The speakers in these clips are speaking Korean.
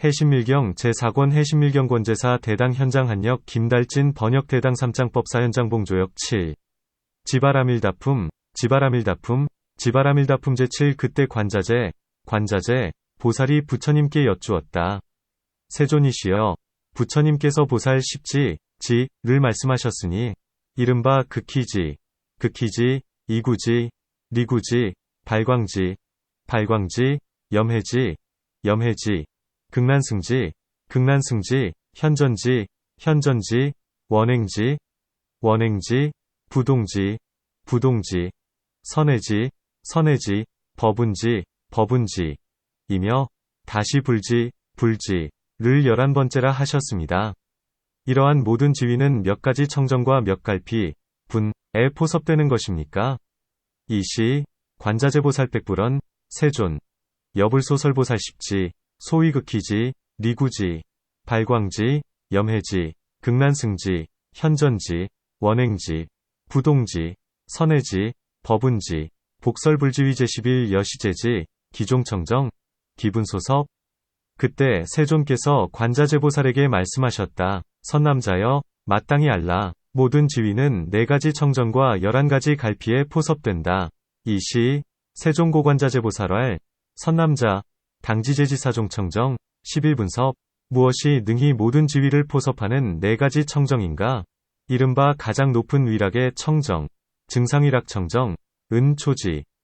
해신밀경 제4권 해신밀경권제사 대당 현장 한역 김달진 번역 대당 삼장법사 현장 봉조역 7. 지바라밀다품 제7 그때 관자재 보살이 부처님께 여쭈었다. 세존이시여, 부처님께서 보살 십지를 말씀하셨으니 이른바 극희지, 이구지, 리구지, 발광지, 염해지, 극난승지, 현전지, 원행지, 부동지, 선해지, 법운지, 이며 다시 불지를 11번째라 하셨습니다. 이러한 모든 지위는 몇 가지 청정과 몇 갈피, 분에 포섭되는 것입니까? 이시, 관자재보살 백불원, 세존, 여불소설보살 십지, 소위 극희지, 리구지, 발광지, 염해지, 극난승지, 현전지, 원행지, 부동지, 선해지, 법운지, 복설불지위 제11 여시제지, 기종청정, 기분소섭. 그때 세존께서 관자재보살에게 말씀하셨다. 선남자여, 마땅히 알라. 모든 지위는 4가지 청정과 11가지 갈피에 포섭된다. 이시, 세존고관자재보살왈, 선남자, 당지제지사종청정, 11분섭. 무엇이 능히 모든 지위를 포섭하는 4가지 청정인가? 이른바 가장 높은 위락의 청정, 증상위락 청정,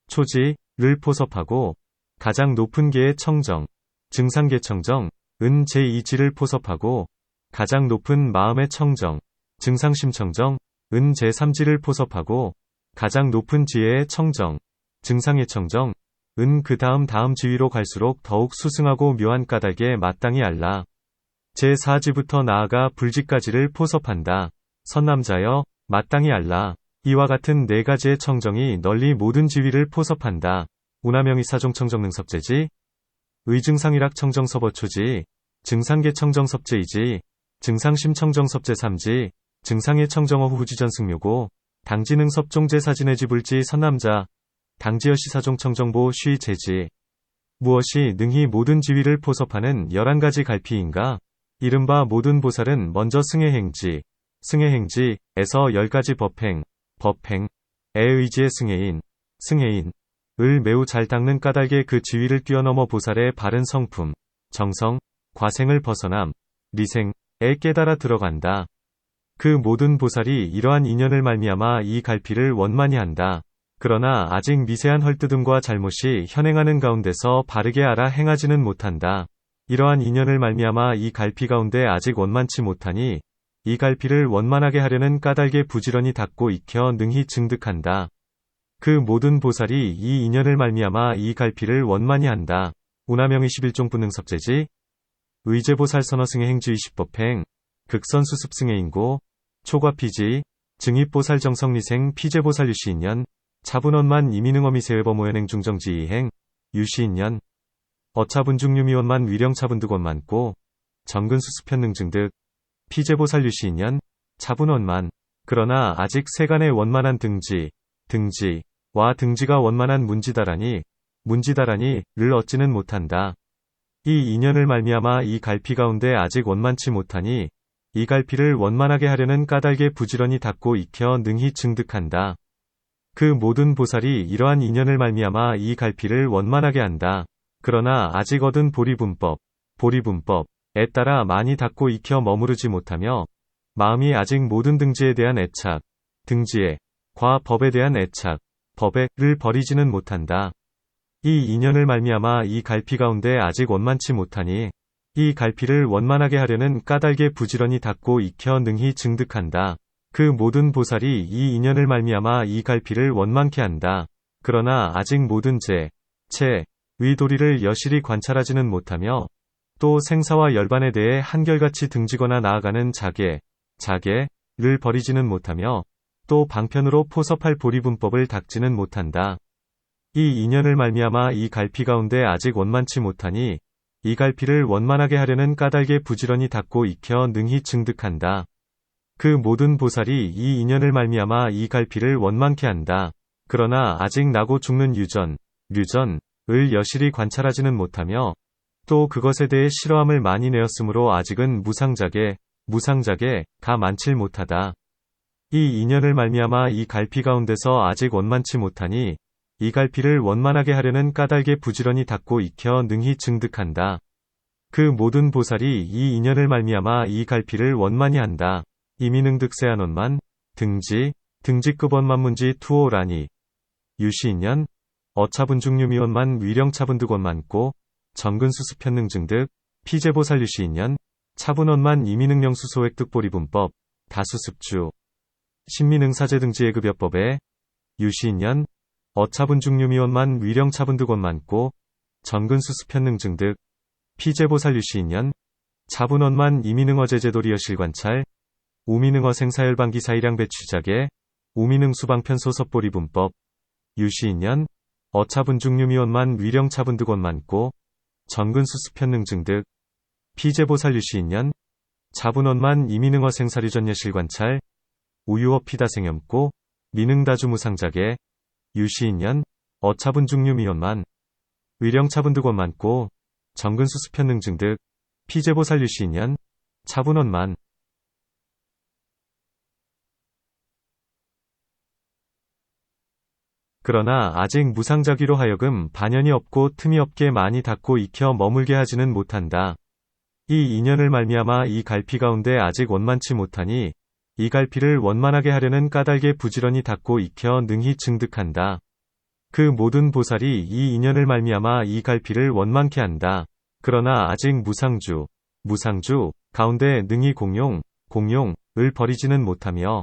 초지를 포섭하고, 가장 높은 계의 청정, 증상계청정, 제2지를 포섭하고, 가장 높은 마음의 청정, 증상심청정, 제3지를 포섭하고, 가장 높은 지혜의 청정, 증상의 청정, 그 다음 지위로 갈수록 더욱 수승하고 묘한 까닭에 마땅히 알라. 제4지부터 나아가 불지까지를 포섭한다. 선남자여, 마땅히 알라. 이와 같은 4가지의 청정이 널리 모든 지위를 포섭한다. 운하명의사종청정능섭제지, 의증상이락 청정섭어초지, 증상계 청정섭제이지, 증상심청정섭제 3지, 증상의 청정어 후지전승묘고, 당지능섭종제사진해지불지 선남자, 당지여시사종청정보 쉬제지. 무엇이 능히 모든 지위를 포섭하는 11가지 갈피인가? 이른바 모든 보살은 먼저 승해행지에서 10가지 법행에 의지의 승해인을 매우 잘 닦는 까닭에 그 지위를 뛰어넘어 보살의 바른 성품, 정성, 과생을 벗어남, 리생에 깨달아 들어간다. 그 모든 보살이 이러한 인연을 말미암아 이 갈피를 원만히 한다. 그러나 아직 미세한 헐뜯음과 잘못이 현행하는 가운데서 바르게 알아 행하지는 못한다. 이러한 인연을 말미암아 이 갈피 가운데 아직 원만치 못하니 이 갈피를 원만하게 하려는 까닭에 부지런히 닦고 익혀 능히 증득한다. 그 모든 보살이 이 인연을 말미암아 이 갈피를 원만히 한다. 운하명의 11종 분능섭제지, 의제보살 선어승의 행지 20법행, 극선수습승의 인고, 초과피지, 증입보살 정성리생 피제보살 유시인연, 차분원만 이민응어미세회범오연행 중정지 이행, 유시인연, 어차분중유미원만 위령차분득원만고, 정근수습현능증득, 피제보살 유시인연, 차분원만. 그러나 아직 세간의 원만한 등지와 등지가 원만한 문지다라니를 얻지는 못한다. 이 인연을 말미암아 이 갈피 가운데 아직 원만치 못하니 이 갈피를 원만하게 하려는 까닭에 부지런히 닦고 익혀 능히 증득한다. 그 모든 보살이 이러한 인연을 말미암아 이 갈피를 원만하게 한다. 그러나 아직 얻은 보리분법에 따라 많이 닦고 익혀 머무르지 못하며 마음이 아직 모든 등지에 대한 애착, 등지에 과 법에 대한 애착, 법에를 버리지는 못한다. 이 인연을 말미암아 이 갈피 가운데 아직 원만치 못하니 이 갈피를 원만하게 하려는 까닭에 부지런히 닦고 익혀 능히 증득한다. 그 모든 보살이 이 인연을 말미암아 이 갈피를 원만케 한다. 그러나 아직 모든 의 도리를 여실히 관찰하지는 못하며 또 생사와 열반에 대해 한결같이 등지거나 나아가는 자계를 버리지는 못하며 또 방편으로 포섭할 보리분법을 닦지는 못한다. 이 인연을 말미암아 이 갈피 가운데 아직 원만치 못하니 이 갈피를 원만하게 하려는 까닭에 부지런히 닦고 익혀 능히 증득한다. 그 모든 보살이 이 인연을 말미암아 이 갈피를 원만케 한다. 그러나 아직 나고 죽는 류전을 여실히 관찰하지는 못하며 또 그것에 대해 싫어함을 많이 내었으므로 아직은 무상작에 많칠 못하다. 이 인연을 말미암아 이 갈피 가운데서 아직 원만치 못하니 이 갈피를 원만하게 하려는 까닭에 부지런히 닦고 익혀 능히 증득한다. 그 모든 보살이 이 인연을 말미암아 이 갈피를 원만히 한다. 이미능득세한원만 등지급 원만문지 투오라니 유시인연 어차분중유미원만 위령차분득원만고 정근수습현능증득 피제보살 유시인연 차분원만 이미능령수소획득보리분법 다수습주 신민응사제등지예급여법에 유시인연 어차분중유미원만 위령차분득원만고 정근수습현능증득 피제보살 유시인연 차분원만 이미능어제제도리여실관찰 우미능어 생사열반기 사이량 배취자계 우미능수방편소섭보리분법 유시인연 어차분중유미원만 위령차분득원만고 정근수습현능증득 피제보살 유시인연 차분원만 이미능어 생사류전예실관찰 우유업 피다생염고 미능다주무상자계 유시인연 어차분중유미원만 위령차분득원만고 정근수습현능증득 피제보살 유시인연 차분원만 그러나 아직 무상자기로 하여금 반연이 없고 틈이 없게 많이 닦고 익혀 머물게 하지는 못한다. 이 인연을 말미암아 이 갈피 가운데 아직 원만치 못하니 이 갈피를 원만하게 하려는 까닭에 부지런히 닦고 익혀 능히 증득한다. 그 모든 보살이 이 인연을 말미암아 이 갈피를 원만케 한다. 그러나 아직 무상주 가운데 능히 공용을 버리지는 못하며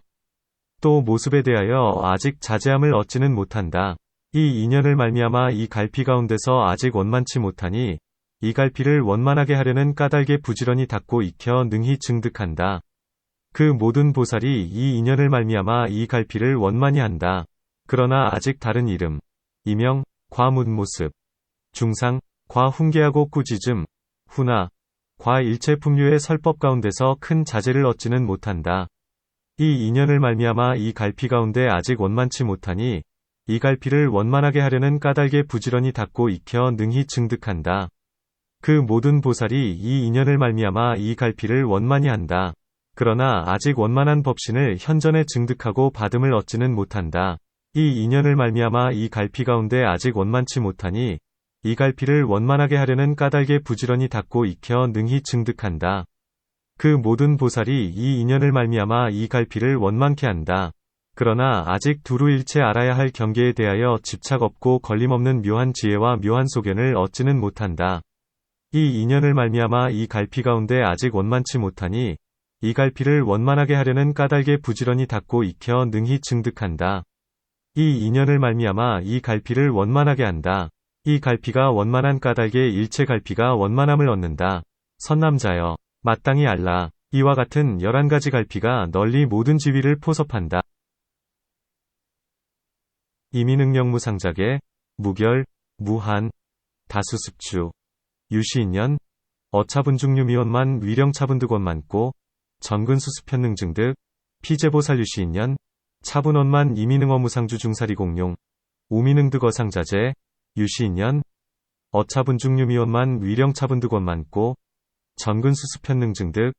또 모습에 대하여 아직 자제함을 얻지는 못한다. 이 인연을 말미암아 이 갈피 가운데서 아직 원만치 못하니 이 갈피를 원만하게 하려는 까닭에 부지런히 닦고 익혀 능히 증득한다. 그 모든 보살이 이 인연을 말미암아 이 갈피를 원만히 한다. 그러나 아직 다른 이름, 이명, 과문모습, 중상, 과훈계하고 꾸짖음, 후나, 과일체품류의 설법 가운데서 큰 자제를 얻지는 못한다. 이 인연을 말미암아 이 갈피 가운데 아직 원만치 못하니 이 갈피를 원만하게 하려는 까닭에 부지런히 닦고 익혀 능히 증득한다. 그 모든 보살이 이 인연을 말미암아 이 갈피를 원만히 한다. 그러나 아직 원만한 법신을 현전에 증득하고 받음을 얻지는 못한다. 이 인연을 말미암아 이 갈피 가운데 아직 원만치 못하니 이 갈피를 원만하게 하려는 까닭에 부지런히 닦고 익혀 능히 증득한다. 그 모든 보살이 이 인연을 말미암아 이 갈피를 원만케 한다. 그러나 아직 두루 일체 알아야 할 경계에 대하여 집착 없고 걸림없는 묘한 지혜와 묘한 소견을 얻지는 못한다. 이 인연을 말미암아 이 갈피 가운데 아직 원만치 못하니 이 갈피를 원만하게 하려는 까닭에 부지런히 닦고 익혀 능히 증득한다. 이 인연을 말미암아 이 갈피를 원만하게 한다. 이 갈피가 원만한 까닭에 일체 갈피가 원만함을 얻는다. 선남자여 마땅히 알라. 이와 같은 11가지 갈피가 널리 모든 지위를 포섭한다. 이미능령무상작에 무결, 무한, 다수습주, 유시인연, 어차분중유미원만 위령차분득원만고, 정근수습현능증득, 피제보살 유시인연, 차분원만 이미능어무상주 중사리공용, 우미능득어상자제, 유시인연, 어차분중유미원만 위령차분득원만고, 정근수습현능증득,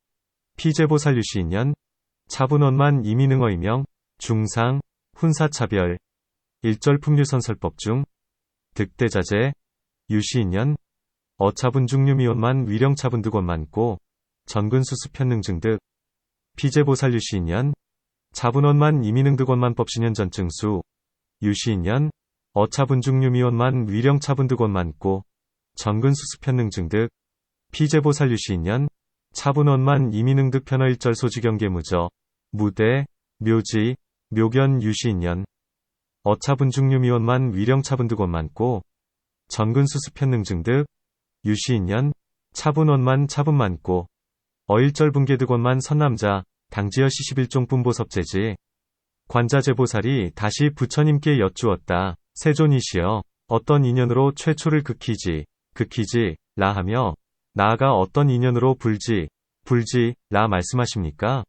피제보살 유시인연, 차분원만 이미능어이명, 중상, 훈사차별, 일절품류선설법 중, 득대자제, 유시인연, 어차분중유미원만 위령차분득원만고, 정근수습현능증득, 피제보살 유시인연, 차분원만 이미능득원만법신현전증수, 유시인연, 어차분중유미원만 위령차분득원만고, 정근수습현능증득, 피제보살 유시인연, 차분원만 이미능득편어일절소지경계무저, 무대, 묘지, 묘견 유시인연, 어차분중유미원만 위령차분득원만고, 정근수습현능증득, 유시인연, 차분원만 차분만고, 어일절분계득원만 선남자, 당지여 시십일종분보섭제지. 관자제보살이 다시 부처님께 여쭈었다. 세존이시여, 어떤 인연으로 최초를 극히지, 라 하며, 나아가 어떤 인연으로 불지, 라 말씀하십니까?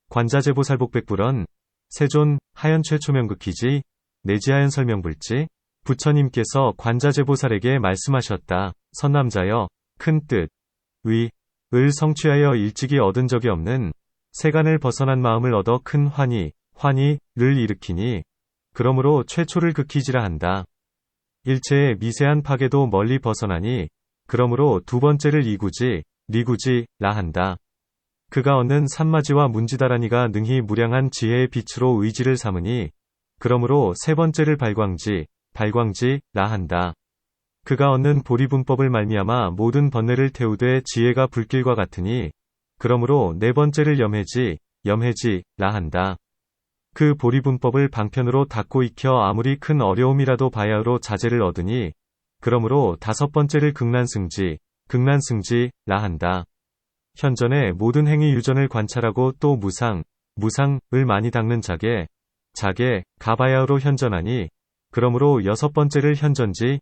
관자제보살 복백불언, 세존, 하연 최초명 극히지, 내지하연 설명불지? 부처님께서 관자제보살에게 말씀하셨다. 선남자여, 큰 뜻, 위, 을 성취하여 일찍이 얻은 적이 없는 세간을 벗어난 마음을 얻어 큰 환희를 일으키니 그러므로 최초를 극히지라 한다. 일체의 미세한 파괴도 멀리 벗어나니 그러므로 두 번째를 리구지라 한다. 그가 얻는 산마지와 문지다라니가 능히 무량한 지혜의 빛으로 의지를 삼으니 그러므로 세 번째를 발광지라 한다. 그가 얻는 보리분법을 말미암아 모든 번뇌를 태우되 지혜가 불길과 같으니 그러므로 네 번째를 염해지라 한다. 그 보리분법을 방편으로 닫고 익혀 아무리 큰 어려움이라도 바야흐로 자제를 얻으니 그러므로 다섯 번째를 극난승지라 한다. 현전의 모든 행위 유전을 관찰하고 또 무상을 많이 닦는 자게 가바야흐로 현전하니 그러므로 여섯 번째를 현전지라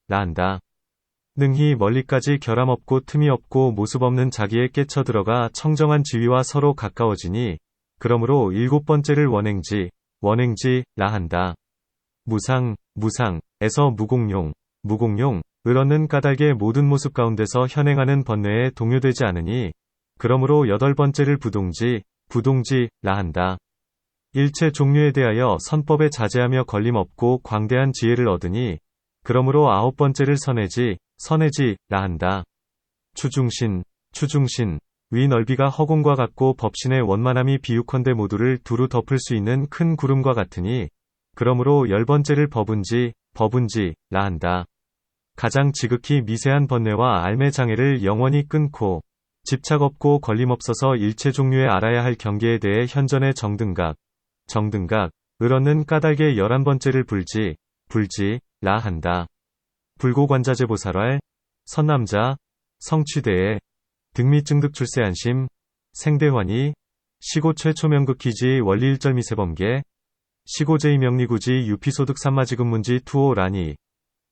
한다. 능히 멀리까지 결함 없고 틈이 없고 모습 없는 자기에 깨쳐 들어가 청정한 지위와 서로 가까워지니 그러므로 일곱 번째를 원행지라 한다. 무상에서 무공용을 얻는 까닭의 모든 모습 가운데서 현행하는 번뇌에 동요되지 않으니 그러므로 여덟 번째를 부동지라 한다. 일체 종류에 대하여 선법에 자제하며 걸림없고 광대한 지혜를 얻으니 그러므로 아홉 번째를 선해지라 한다. 추중신, 위 넓이가 허공과 같고 법신의 원만함이 비유컨대 모두를 두루 덮을 수 있는 큰 구름과 같으니 그러므로 열 번째를 법운지라 한다. 가장 지극히 미세한 번뇌와 알매 장애를 영원히 끊고 집착 없고 걸림 없어서 일체 종류에 알아야 할 경계에 대해 현전의 정등각을 얻는 까닭의 11번째를 불지라 한다. 불고관자재보살왈, 선남자, 성취대에, 등미증득 출세안심, 생대환희, 시고최초명극기지 원리일절미세범계, 시고제이명리구지 유피소득 삼마지근문지 투오라니,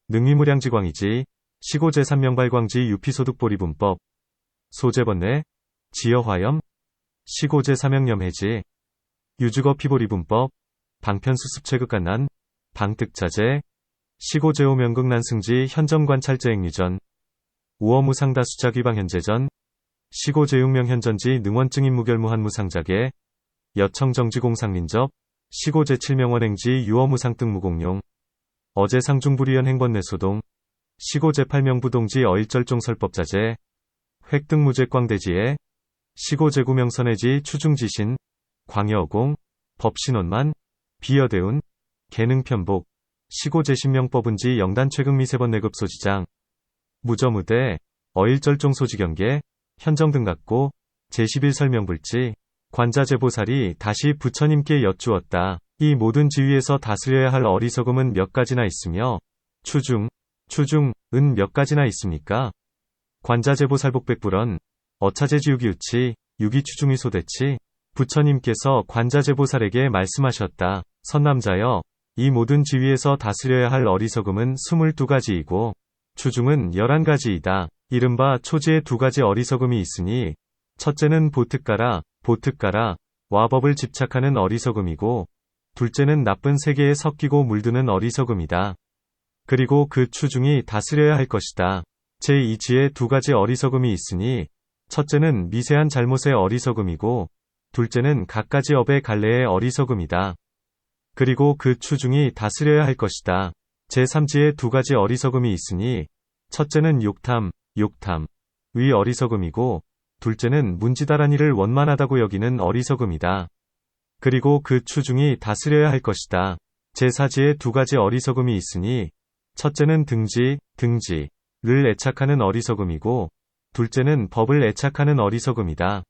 능위무량지광이지, 시고제삼명발광지 유피소득보리분법, 소제번뇌, 지여화염, 시고제삼명염해지, 유주거피보리분법, 방편수습최극간난, 방특자재, 시고제오명극난승지 현점관찰제행유전, 우어무상다수자귀방현재전, 시고제육명현전지 능원증인무결무한무상자계, 여청정지공상린접, 시고제7명원행지 유어무상등무공용, 어제상중부리연 행번뇌소동, 시고제8명부동지 어일절종설법자재, 획등무제광대지에, 시고제9명선해지 추중지신, 광여어공, 법신원만, 비여대운, 개능편복, 시고제10명법은지 영단최극미세번내급소지장, 무저무대, 어일절종소지경계, 현정등각고, 제11설명불지, 관자재보살이 다시 부처님께 여쭈었다. 이 모든 지위에서 다스려야 할 어리석음은 몇 가지나 있으며, 추중은 몇 가지나 있습니까? 관자재보살복백불언, 어차제지유기우치, 유기추중의 소대치, 부처님께서 관자재보살에게 말씀하셨다. 선남자여, 이 모든 지위에서 다스려야 할 어리석음은 22가지이고, 추중은 11가지이다. 이른바 초지의 두 가지 어리석음이 있으니, 첫째는 보특가라, 와법을 집착하는 어리석음이고, 둘째는 나쁜 세계에 섞이고 물드는 어리석음이다. 그리고 그 추중이 다스려야 할 것이다. 제2지에 두 가지 어리석음이 있으니, 첫째는 미세한 잘못의 어리석음이고, 둘째는 갖가지 업의 갈래의 어리석음이다. 그리고 그 추중이 다스려야 할 것이다. 제3지에 두 가지 어리석음이 있으니, 첫째는 욕탐, 위 어리석음이고, 둘째는 문지다라니를 원만하다고 여기는 어리석음이다. 그리고 그 추중이 다스려야 할 것이다. 제4지에 두 가지 어리석음이 있으니, 첫째는 등지를 애착하는 어리석음이고, 둘째는 법을 애착하는 어리석음이다.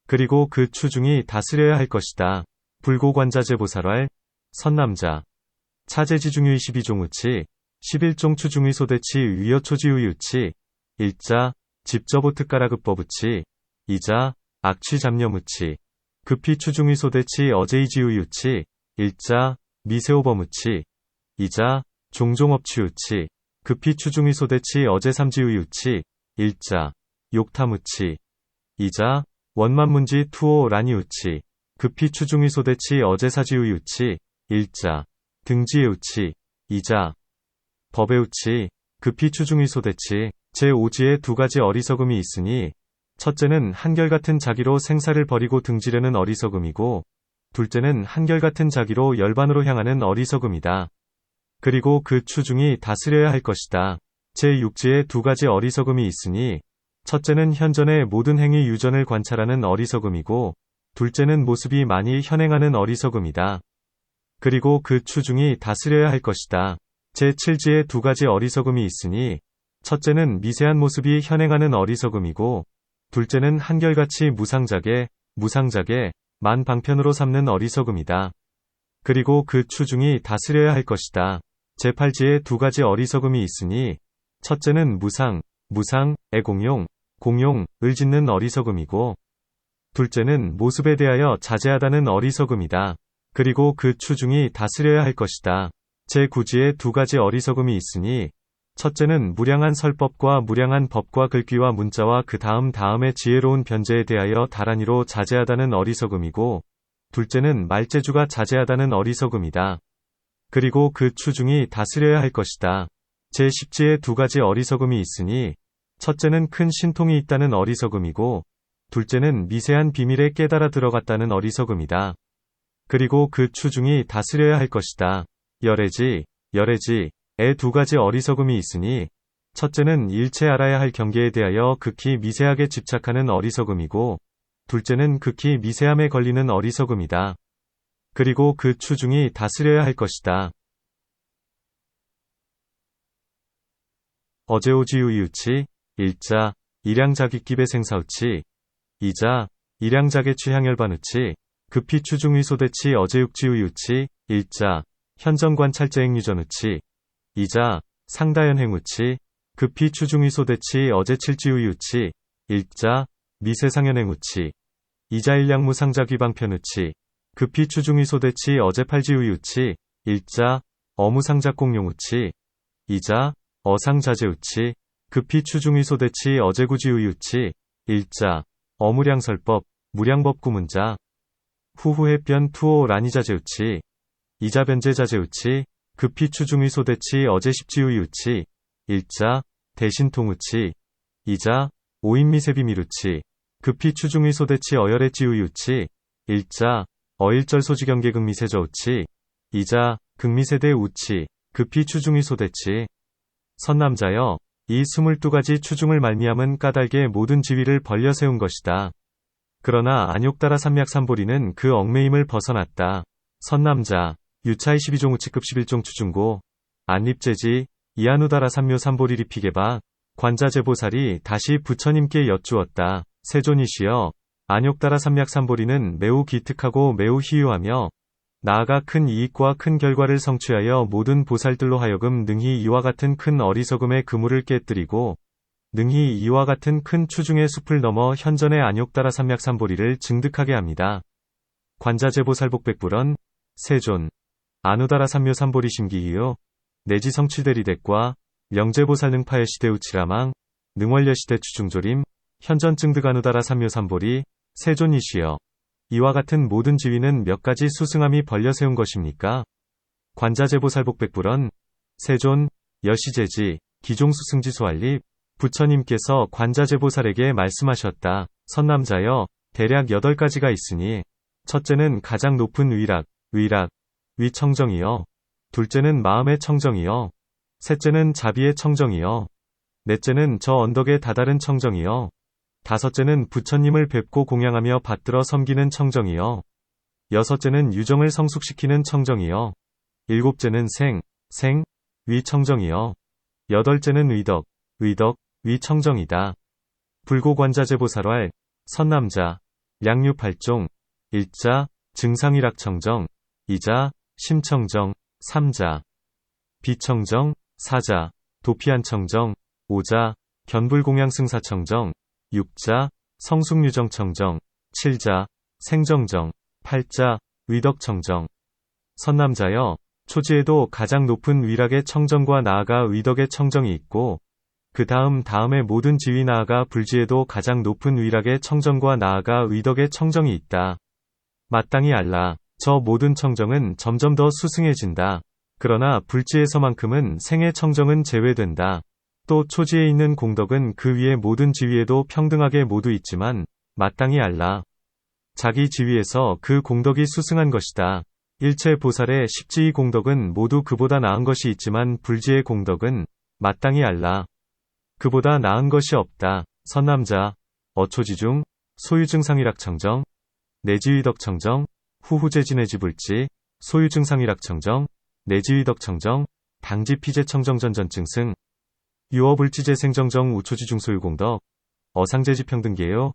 그리고 그 추중이 다스려야 할 것이다. 불고관자재보살왈, 선남자, 차제지중유의 12종우치, 11종 추중의 소대치 위여초지유유치, 일자, 집저보특가라급법우치, 이자, 악취잡념우치, 급히 추중의 소대치 어제이지유유치, 일자, 미세오범우치, 이자, 종종업취우치, 급히 추중의 소대치 어제삼지유유치, 일자, 욕탐우치, 이자, 원만문지 투오라니우치, 급히 추중의 소대치 어제사지유유치, 일자, 등지에우치, 이자, 법에우치, 급히 추중의 소대치. 제5지에 두 가지 어리석음이 있으니, 첫째는 한결같은 자기로 생사를 버리고 등지려는 어리석음이고, 둘째는 한결같은 자기로 열반으로 향하는 어리석음이다. 그리고 그 추중이 다스려야 할 것이다. 제6지에 두 가지 어리석음이 있으니, 첫째는 현전의 모든 행위 유전을 관찰하는 어리석음이고, 둘째는 모습이 많이 현행하는 어리석음이다. 그리고 그 추중이 다스려야 할 것이다. 제7지에 두 가지 어리석음이 있으니, 첫째는 미세한 모습이 현행하는 어리석음이고, 둘째는 한결같이 무상자게 만 방편으로 삼는 어리석음이다. 그리고 그 추중이 다스려야 할 것이다. 제8지에 두 가지 어리석음이 있으니, 첫째는 무상의 공용을 짓는 어리석음이고, 둘째는 모습에 대하여 자제하다는 어리석음이다. 그리고 그 추중이 다스려야 할 것이다. 제9지에 두 가지 어리석음이 있으니, 첫째는 무량한 설법과 무량한 법과 글귀와 문자와 그 다음의 지혜로운 변제에 대하여 다란히로 자제하다는 어리석음이고, 둘째는 말재주가 자제하다는 어리석음이다. 그리고 그 추중이 다스려야 할 것이다. 제10지에 두 가지 어리석음이 있으니, 첫째는 큰 신통이 있다는 어리석음이고, 둘째는 미세한 비밀에 깨달아 들어갔다는 어리석음이다. 그리고 그 추중이 다스려야 할 것이다. 열애지에 두 가지 어리석음이 있으니, 첫째는 일체 알아야 할 경계에 대하여 극히 미세하게 집착하는 어리석음이고, 둘째는 극히 미세함에 걸리는 어리석음이다. 그리고 그 추중이 다스려야 할 것이다. 어제오지유이우치, 일자, 일양자깃기배 생사우치, 이자, 일양자계 취향열반우치, 급히 추중의소대치 어제육지우이우치, 일자, 현정관찰제행유전우치, 이자, 상다연행우치, 급히 추중의소대치 어제칠지우이우치, 일자, 미세상연행우치, 이자 일량무상자귀방편우치, 급히 추중의소대치 어제팔지우이우치, 일자, 어무상작공용우치, 이자, 어상자제우치, 급히 추중의소대치 어제구지우이우치, 일자, 어무량설법, 무량법구문자, 후후해변 투오 라니자제우치, 이자변제자제우치, 급히 추중의소대치 어제십지우이우치, 일자, 대신통우치, 이자, 오인미세비미루치, 급히 추중의소대치 어열애지우이우치, 일자, 어일절소지경계극미세저우치, 이자, 극미세대우치, 급히 추중의소대치. 선남자여, 이 22가지 추중을 말미암은 까닭에 모든 지위를 벌려 세운 것이다. 그러나 안욕따라 삼맥삼보리는 그 얽매임을 벗어났다. 선남자, 유차이 12종 우치급 11종 추중고, 안립제지, 이한우다라 삼묘 삼보리리피게바, 관자제보살이 다시 부처님께 여쭈었다. 세존이시여, 안욕따라 삼맥삼보리는 매우 기특하고 매우 희유하며, 나아가 큰 이익과 큰 결과를 성취하여 모든 보살들로 하여금 능히 이와 같은 큰 어리석음의 그물을 깨뜨리고, 능히 이와 같은 큰 추중의 숲을 넘어 현전의 안욕따라 삼맥삼보리를 증득하게 합니다. 관자제보살복백불언, 세존, 아누다라 삼묘 삼보리 심기희요, 내지 성칠대리덱과, 명제보살 능파여시대우치라망, 능월여시대 추중조림, 현전증득아누다라 삼묘 삼보리, 세존이시여. 이와 같은 모든 지위는 몇 가지 수승함이 벌려 세운 것입니까? 관자제보살복백불언, 세존, 여시제지, 기종수승지소알립, 부처님께서 관자제보살에게 말씀하셨다. 선남자여, 대략 8가지가 있으니, 첫째는 가장 높은 위청정이여, 둘째는 마음의 청정이여, 셋째는 자비의 청정이여, 넷째는 저 언덕의 다다른 청정이여, 다섯째는 부처님을 뵙고 공양하며 받들어 섬기는 청정이여, 여섯째는 유정을 성숙시키는 청정이여, 일곱째는 위청정이여, 여덟째는 위청정이다. 불고관자제보살왈, 선남자, 량유팔종, 일자, 증상일학청정, 이자, 심청정, 삼자, 비청정, 사자, 도피안청정, 오자, 견불공양승사청정, 육자, 성숙유정청정, 칠자, 생정정, 팔자, 위덕청정. 선남자여, 초지에도 가장 높은 위락의 청정과 나아가 위덕의 청정이 있고, 그 다음의 모든 지위 나아가 불지에도 가장 높은 위락의 청정과 나아가 위덕의 청정이 있다. 마땅히 알라. 저 모든 청정은 점점 더 수승해진다. 그러나 불지에서만큼은 생의 청정은 제외된다. 또 초지에 있는 공덕은 그 위의 모든 지위에도 평등하게 모두 있지만 마땅히 알라. 자기 지위에서 그 공덕이 수승한 것이다. 일체 보살의 십지위 공덕은 모두 그보다 나은 것이 있지만 불지의 공덕은 마땅히 알라. 그보다 나은 것이 없다. 선남자, 어초지중, 소유증상일학청정, 내지위덕청정, 후후제진해지불지, 소유증상일학청정, 내지위덕청정, 당지피제청정전전증승, 유어불지재생정정 우초지중소유공덕, 어상제지평등계요,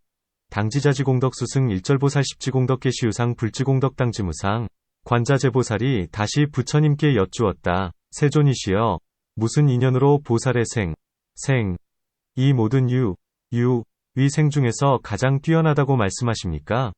당지자지공덕 수승 일절보살 십지공덕 계시유상 불지공덕 당지무상, 관자재보살이 다시 부처님께 여쭈었다. 세존이시여, 무슨 인연으로 보살의 이 모든 위생 중에서 가장 뛰어나다고 말씀하십니까?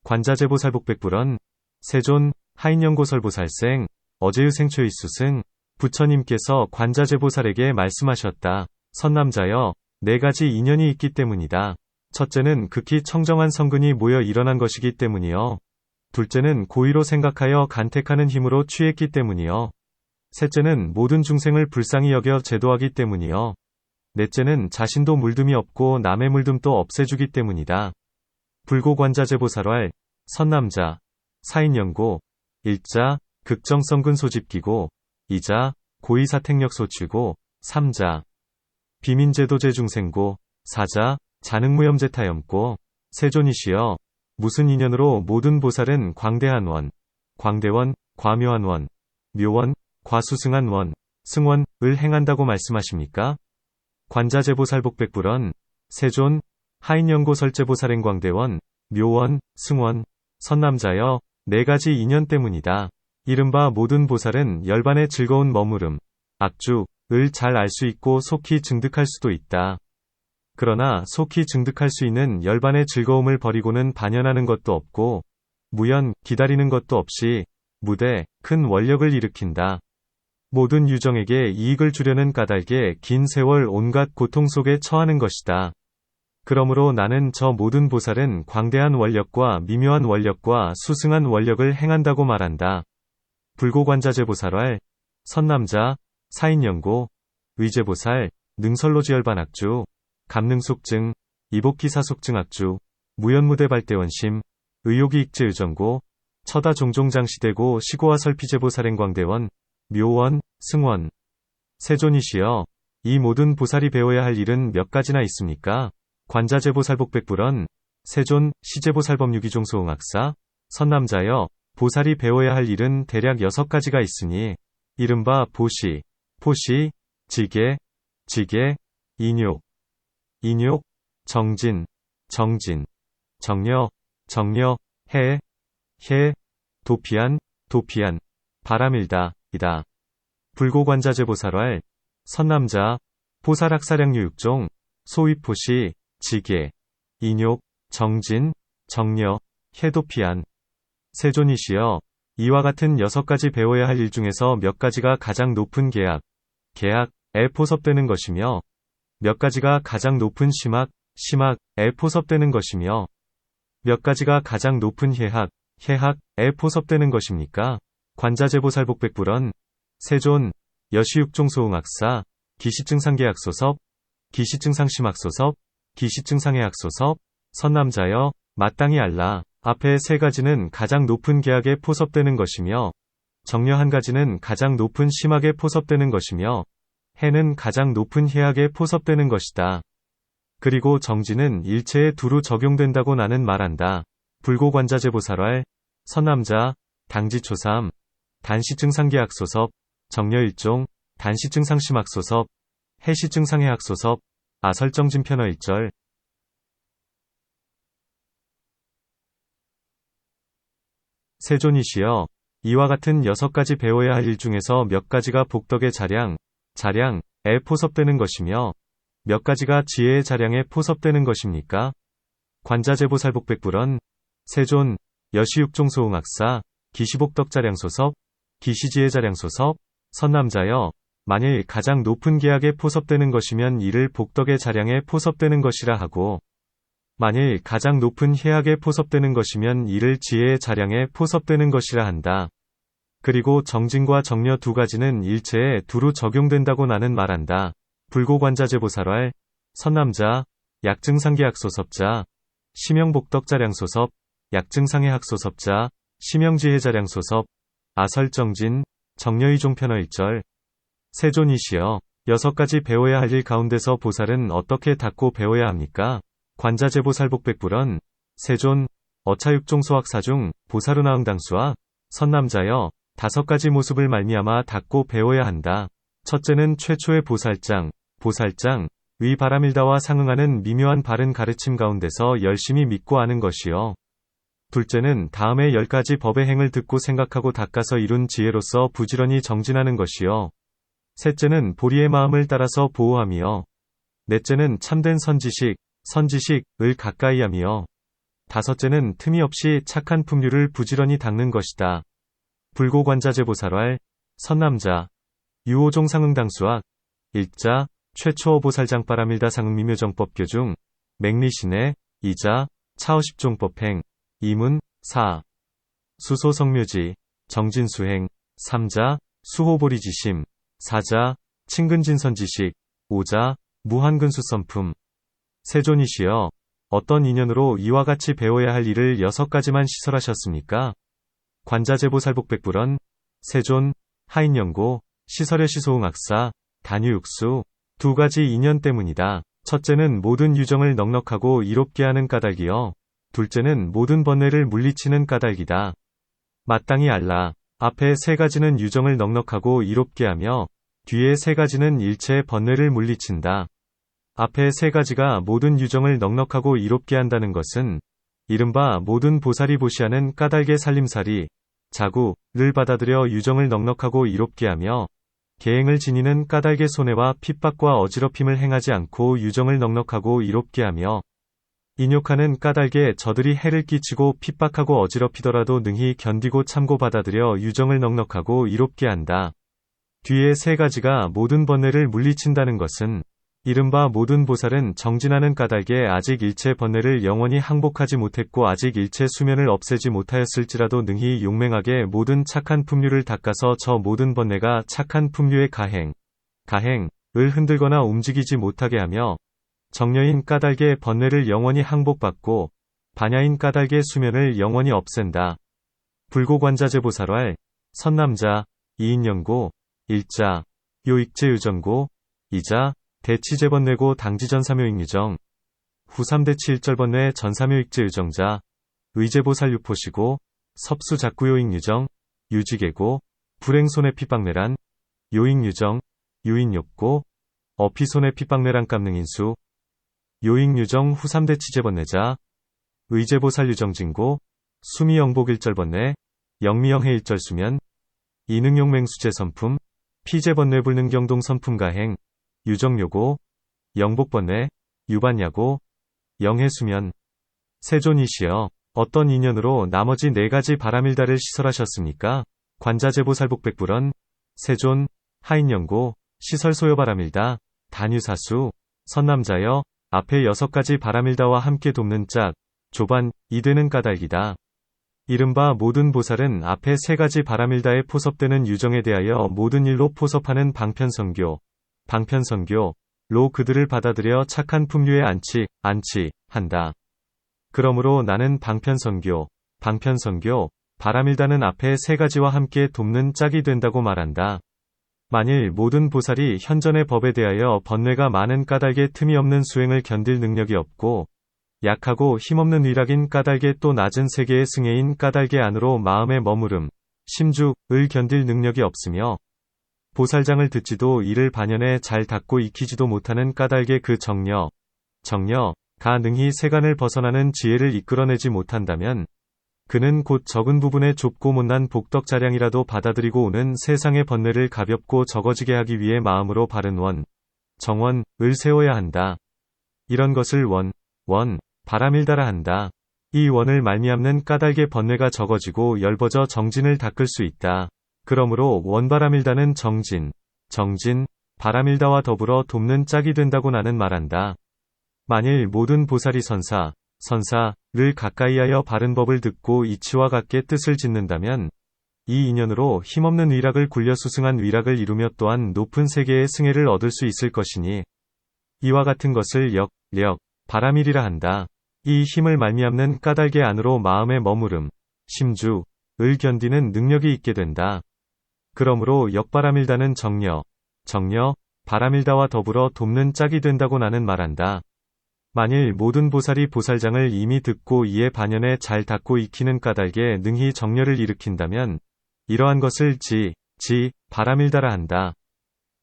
관자재보살 복백불언, 세존, 하인연고설보살생, 어제유생초이수승, 부처님께서 관자재보살에게 말씀하셨다. 선남자여, 네 가지 인연이 있기 때문이다. 첫째는 극히 청정한 성근이 모여 일어난 것이기 때문이요. 둘째는 고의로 생각하여 간택하는 힘으로 취했기 때문이요. 셋째는 모든 중생을 불쌍히 여겨 제도하기 때문이요. 넷째는 자신도 물듦이 없고 남의 물듦도 없애주기 때문이다. 불고관자재보살왈, 선남자, 사인연고, 일자, 극정성근 소집기고, 이자, 고의사택력 소취고, 삼자, 비민제도제중생고, 사자, 자능무염제타염고, 세존이시여, 무슨 인연으로 모든 보살은 광대한 원, 광대원, 과묘한 원, 묘원, 과수승한 원, 승원을 행한다고 말씀하십니까? 관자재보살 복백불언, 세존, 하인연고설제보살행 광대원, 묘원, 승원, 선남자여, 네 가지 인연 때문이다. 이른바 모든 보살은 열반의 즐거운 머무름, 악주를 잘 알 수 있고 속히 증득할 수도 있다. 그러나 속히 증득할 수 있는 열반의 즐거움을 버리고는 반연하는 것도 없고, 무연, 기다리는 것도 없이, 무대, 큰 원력을 일으킨다. 모든 유정에게 이익을 주려는 까닭에 긴 세월 온갖 고통 속에 처하는 것이다. 그러므로 나는 저 모든 보살은 광대한 원력과 미묘한 원력과 수승한 원력을 행한다고 말한다. 불고관자재보살왈, 선남자, 사인연고, 의제보살, 능설로지열반악주, 감능속증, 이복기사속증악주, 무연무대발대원심, 의욕이익제의정고, 처다종종장시대고 시고와 설피제보살행광대원, 묘원, 승원. 세존이시여, 이 모든 보살이 배워야 할 일은 몇 가지나 있습니까? 관자재보살복백불언, 세존, 시제보살법유기종소응악사, 선남자여, 보살이 배워야 할 일은 대략 6가지가 있으니, 이른바 보시, 포시, 지계, 인욕, 정진, 정려, 해, 도피안, 바람일다, 이다. 불고관자재보살왈, 선남자, 보살학사량유육종, 소위포시, 지계, 인욕, 정진, 정려, 해도피안. 세존이시여, 이와 같은 6가지 배워야 할 일 중에서 몇 가지가 가장 높은 계약에 포섭되는 것이며, 몇 가지가 가장 높은 심학에 포섭되는 것이며, 몇 가지가 가장 높은 해학에 포섭되는 것입니까? 관자재보살복백불언, 세존, 여시육종소응악사, 기시증상계약소섭, 기시증상심학소섭, 기시증상해학소섭, 선남자여, 마땅히 알라. 앞에 3가지는 가장 높은 계약에 포섭되는 것이며, 정려 1가지는 가장 높은 심학에 포섭되는 것이며, 해는 가장 높은 해학에 포섭되는 것이다. 그리고 정진은 일체에 두루 적용된다고 나는 말한다. 불고관자재보살왈, 선남자, 당지초삼, 단시증상계약소섭, 정려1종, 단시증상심학소섭, 해시증상해학소섭, 아설정진편어 1절. 세존이시여, 이와 같은 6가지 배워야 할 일 중에서 몇 가지가 복덕의 자량에 포섭되는 것이며, 몇 가지가 지혜의 자량에 포섭되는 것입니까? 관자재보살복백불언, 세존, 여시육종소응악사, 기시복덕자량소섭, 기시지혜자량소섭, 선남자여, 만일 가장 높은 계약에 포섭되는 것이면 이를 복덕의 자량에 포섭되는 것이라 하고, 만일 가장 높은 해학에 포섭되는 것이면 이를 지혜의 자량에 포섭되는 것이라 한다. 그리고 정진과 정려 2가지는 일체에 두루 적용된다고 나는 말한다. 불고관자재보살왈, 선남자, 약증상계학소섭자, 심영복덕자량소섭, 약증상해학소섭자, 심영지혜자량소섭, 아설정진, 정려이종편어일절. 세존이시여, 6가지 배워야 할 일 가운데서 보살은 어떻게 닦고 배워야 합니까? 관자재보살복백불언, 세존, 어차육종소학사중, 보살운하응당수와, 선남자여, 5가지 모습을 말미암아 닦고 배워야 한다. 첫째는 최초의 보살장, 의 바람일다와 상응하는 미묘한 바른 가르침 가운데서 열심히 믿고 아는 것이요. 둘째는 다음의 10가지 법의 행을 듣고 생각하고 닦아서 이룬 지혜로서 부지런히 정진하는 것이요. 셋째는 보리의 마음을 따라서 보호함이요. 넷째는 참된 선지식을 가까이 함이요. 다섯째는 틈이 없이 착한 품류를 부지런히 닦는 것이다. 불고관자재보살왈, 선남자, 유오종 상응당수학, 일자, 최초어 보살장바람일다 상응미묘정법교중, 맹리신의, 이자, 차어십종법행, 이문, 사, 수소성묘지, 정진수행, 삼자, 수호보리지심, 사자, 친근진선지식, 오자, 무한근수선품. 세존이시여, 어떤 인연으로 이와 같이 배워야 할 일을 6가지만 시설하셨습니까? 관자재보살복백불언, 세존, 하인연고, 시설의 시소응학사, 단유육수, 2가지 인연 때문이다. 첫째는 모든 유정을 넉넉하고 이롭게 하는 까닭이요. 둘째는 모든 번뇌를 물리치는 까닭이다. 마땅히 알라. 앞에 3가지는 유정을 넉넉하고 이롭게 하며, 뒤에 3가지는 일체의 번뇌를 물리친다. 앞에 3가지가 모든 유정을 넉넉하고 이롭게 한다는 것은, 이른바 모든 보살이 보시하는 까닭의 살림살이, 자구를 받아들여 유정을 넉넉하고 이롭게 하며, 계행을 지니는 까닭의 손해와 핍박과 어지럽힘을 행하지 않고 유정을 넉넉하고 이롭게 하며, 인욕하는 까닭에 저들이 해를 끼치고 핍박하고 어지럽히더라도 능히 견디고 참고 받아들여 유정을 넉넉하고 이롭게 한다. 뒤에 3가지가 모든 번뇌를 물리친다는 것은, 이른바 모든 보살은 정진하는 까닭에 아직 일체 번뇌를 영원히 항복하지 못했고 아직 일체 수면을 없애지 못하였을지라도 능히 용맹하게 모든 착한 품류를 닦아서 저 모든 번뇌가 착한 품류의 가행을 흔들거나 움직이지 못하게 하며, 정려인 까닭의 번뇌를 영원히 항복받고, 반야인 까닭의 수면을 영원히 없앤다. 불고관자재보살왈, 선남자, 이인연고, 일자, 요익제유정고, 이자, 대치제번뇌고 당지전사묘익유정, 후3대치 일절번뇌 전사묘익제유정자, 의제보살유포시고, 섭수작구요익유정, 유지계고, 불행손해 핍박내란, 요익유정, 유인욕고, 어피손해 핍박내란 깜능인수, 요익유정 후3대치제번뇌자, 의제보살유정진고, 수미영복일절번뇌, 영미영해일절수면, 이능용맹수제선품, 피제번뇌불능경동선품가행, 유정요고, 영복번뇌, 유반야고, 영해수면. 세존이시여, 어떤 인연으로 나머지 4가지 바람일다를 시설하셨습니까? 관자재보살복백불언, 세존, 하인연고, 시설소여바람일다, 단유사수, 선남자여, 앞에 6가지 바람일다와 함께 돕는 짝, 조반이 되는 까닭이다. 이른바 모든 보살은 앞에 3가지 바람일다에 포섭되는 유정에 대하여 모든 일로 포섭하는 방편선교로 그들을 받아들여 착한 품류에 안치한다. 그러므로 나는 방편선교, 바람일다는 앞에 3가지와 함께 돕는 짝이 된다고 말한다. 만일 모든 보살이 현전의 법에 대하여 번뇌가 많은 까닭의 틈이 없는 수행을 견딜 능력이 없고, 약하고 힘없는 위락인 까닭의 또 낮은 세계의 승해인 까닭의 안으로 마음의 머무름, 심주를 견딜 능력이 없으며, 보살장을 듣지도 이를 반연에 잘 닦고 익히지도 못하는 까닭의 그 정려가 능히 세간을 벗어나는 지혜를 이끌어내지 못한다면, 그는 곧 적은 부분의 좁고 못난 복덕자량이라도 받아들이고 오는 세상의 번뇌를 가볍고 적어지게 하기 위해 마음으로 바른 정원을 세워야 한다. 이런 것을 바람일다라 한다. 이 원을 말미암는 까닭의 번뇌가 적어지고 엷어져 정진을 닦을 수 있다. 그러므로 원바람일다는 정진, 바람일다와 더불어 돕는 짝이 된다고 나는 말한다. 만일 모든 보살이 선사를 가까이하여 바른 법을 듣고 이치와 같게 뜻을 짓는다면, 이 인연으로 힘없는 위락을 굴려 수승한 위락을 이루며 또한 높은 세계의 승혜를 얻을 수 있을 것이니 이와 같은 것을 역, 력, 바람일이라 한다. 이 힘을 말미암는 까닭의 안으로 마음의 머무름, 심주, 을 견디는 능력이 있게 된다. 그러므로 역바람일다는 정려, 바람일다와 더불어 돕는 짝이 된다고 나는 말한다. 만일 모든 보살이 보살장을 이미 듣고 이에 반연에 잘 닦고 익히는 까닭에 능히 정려를 일으킨다면 이러한 것을 바람일다라 한다.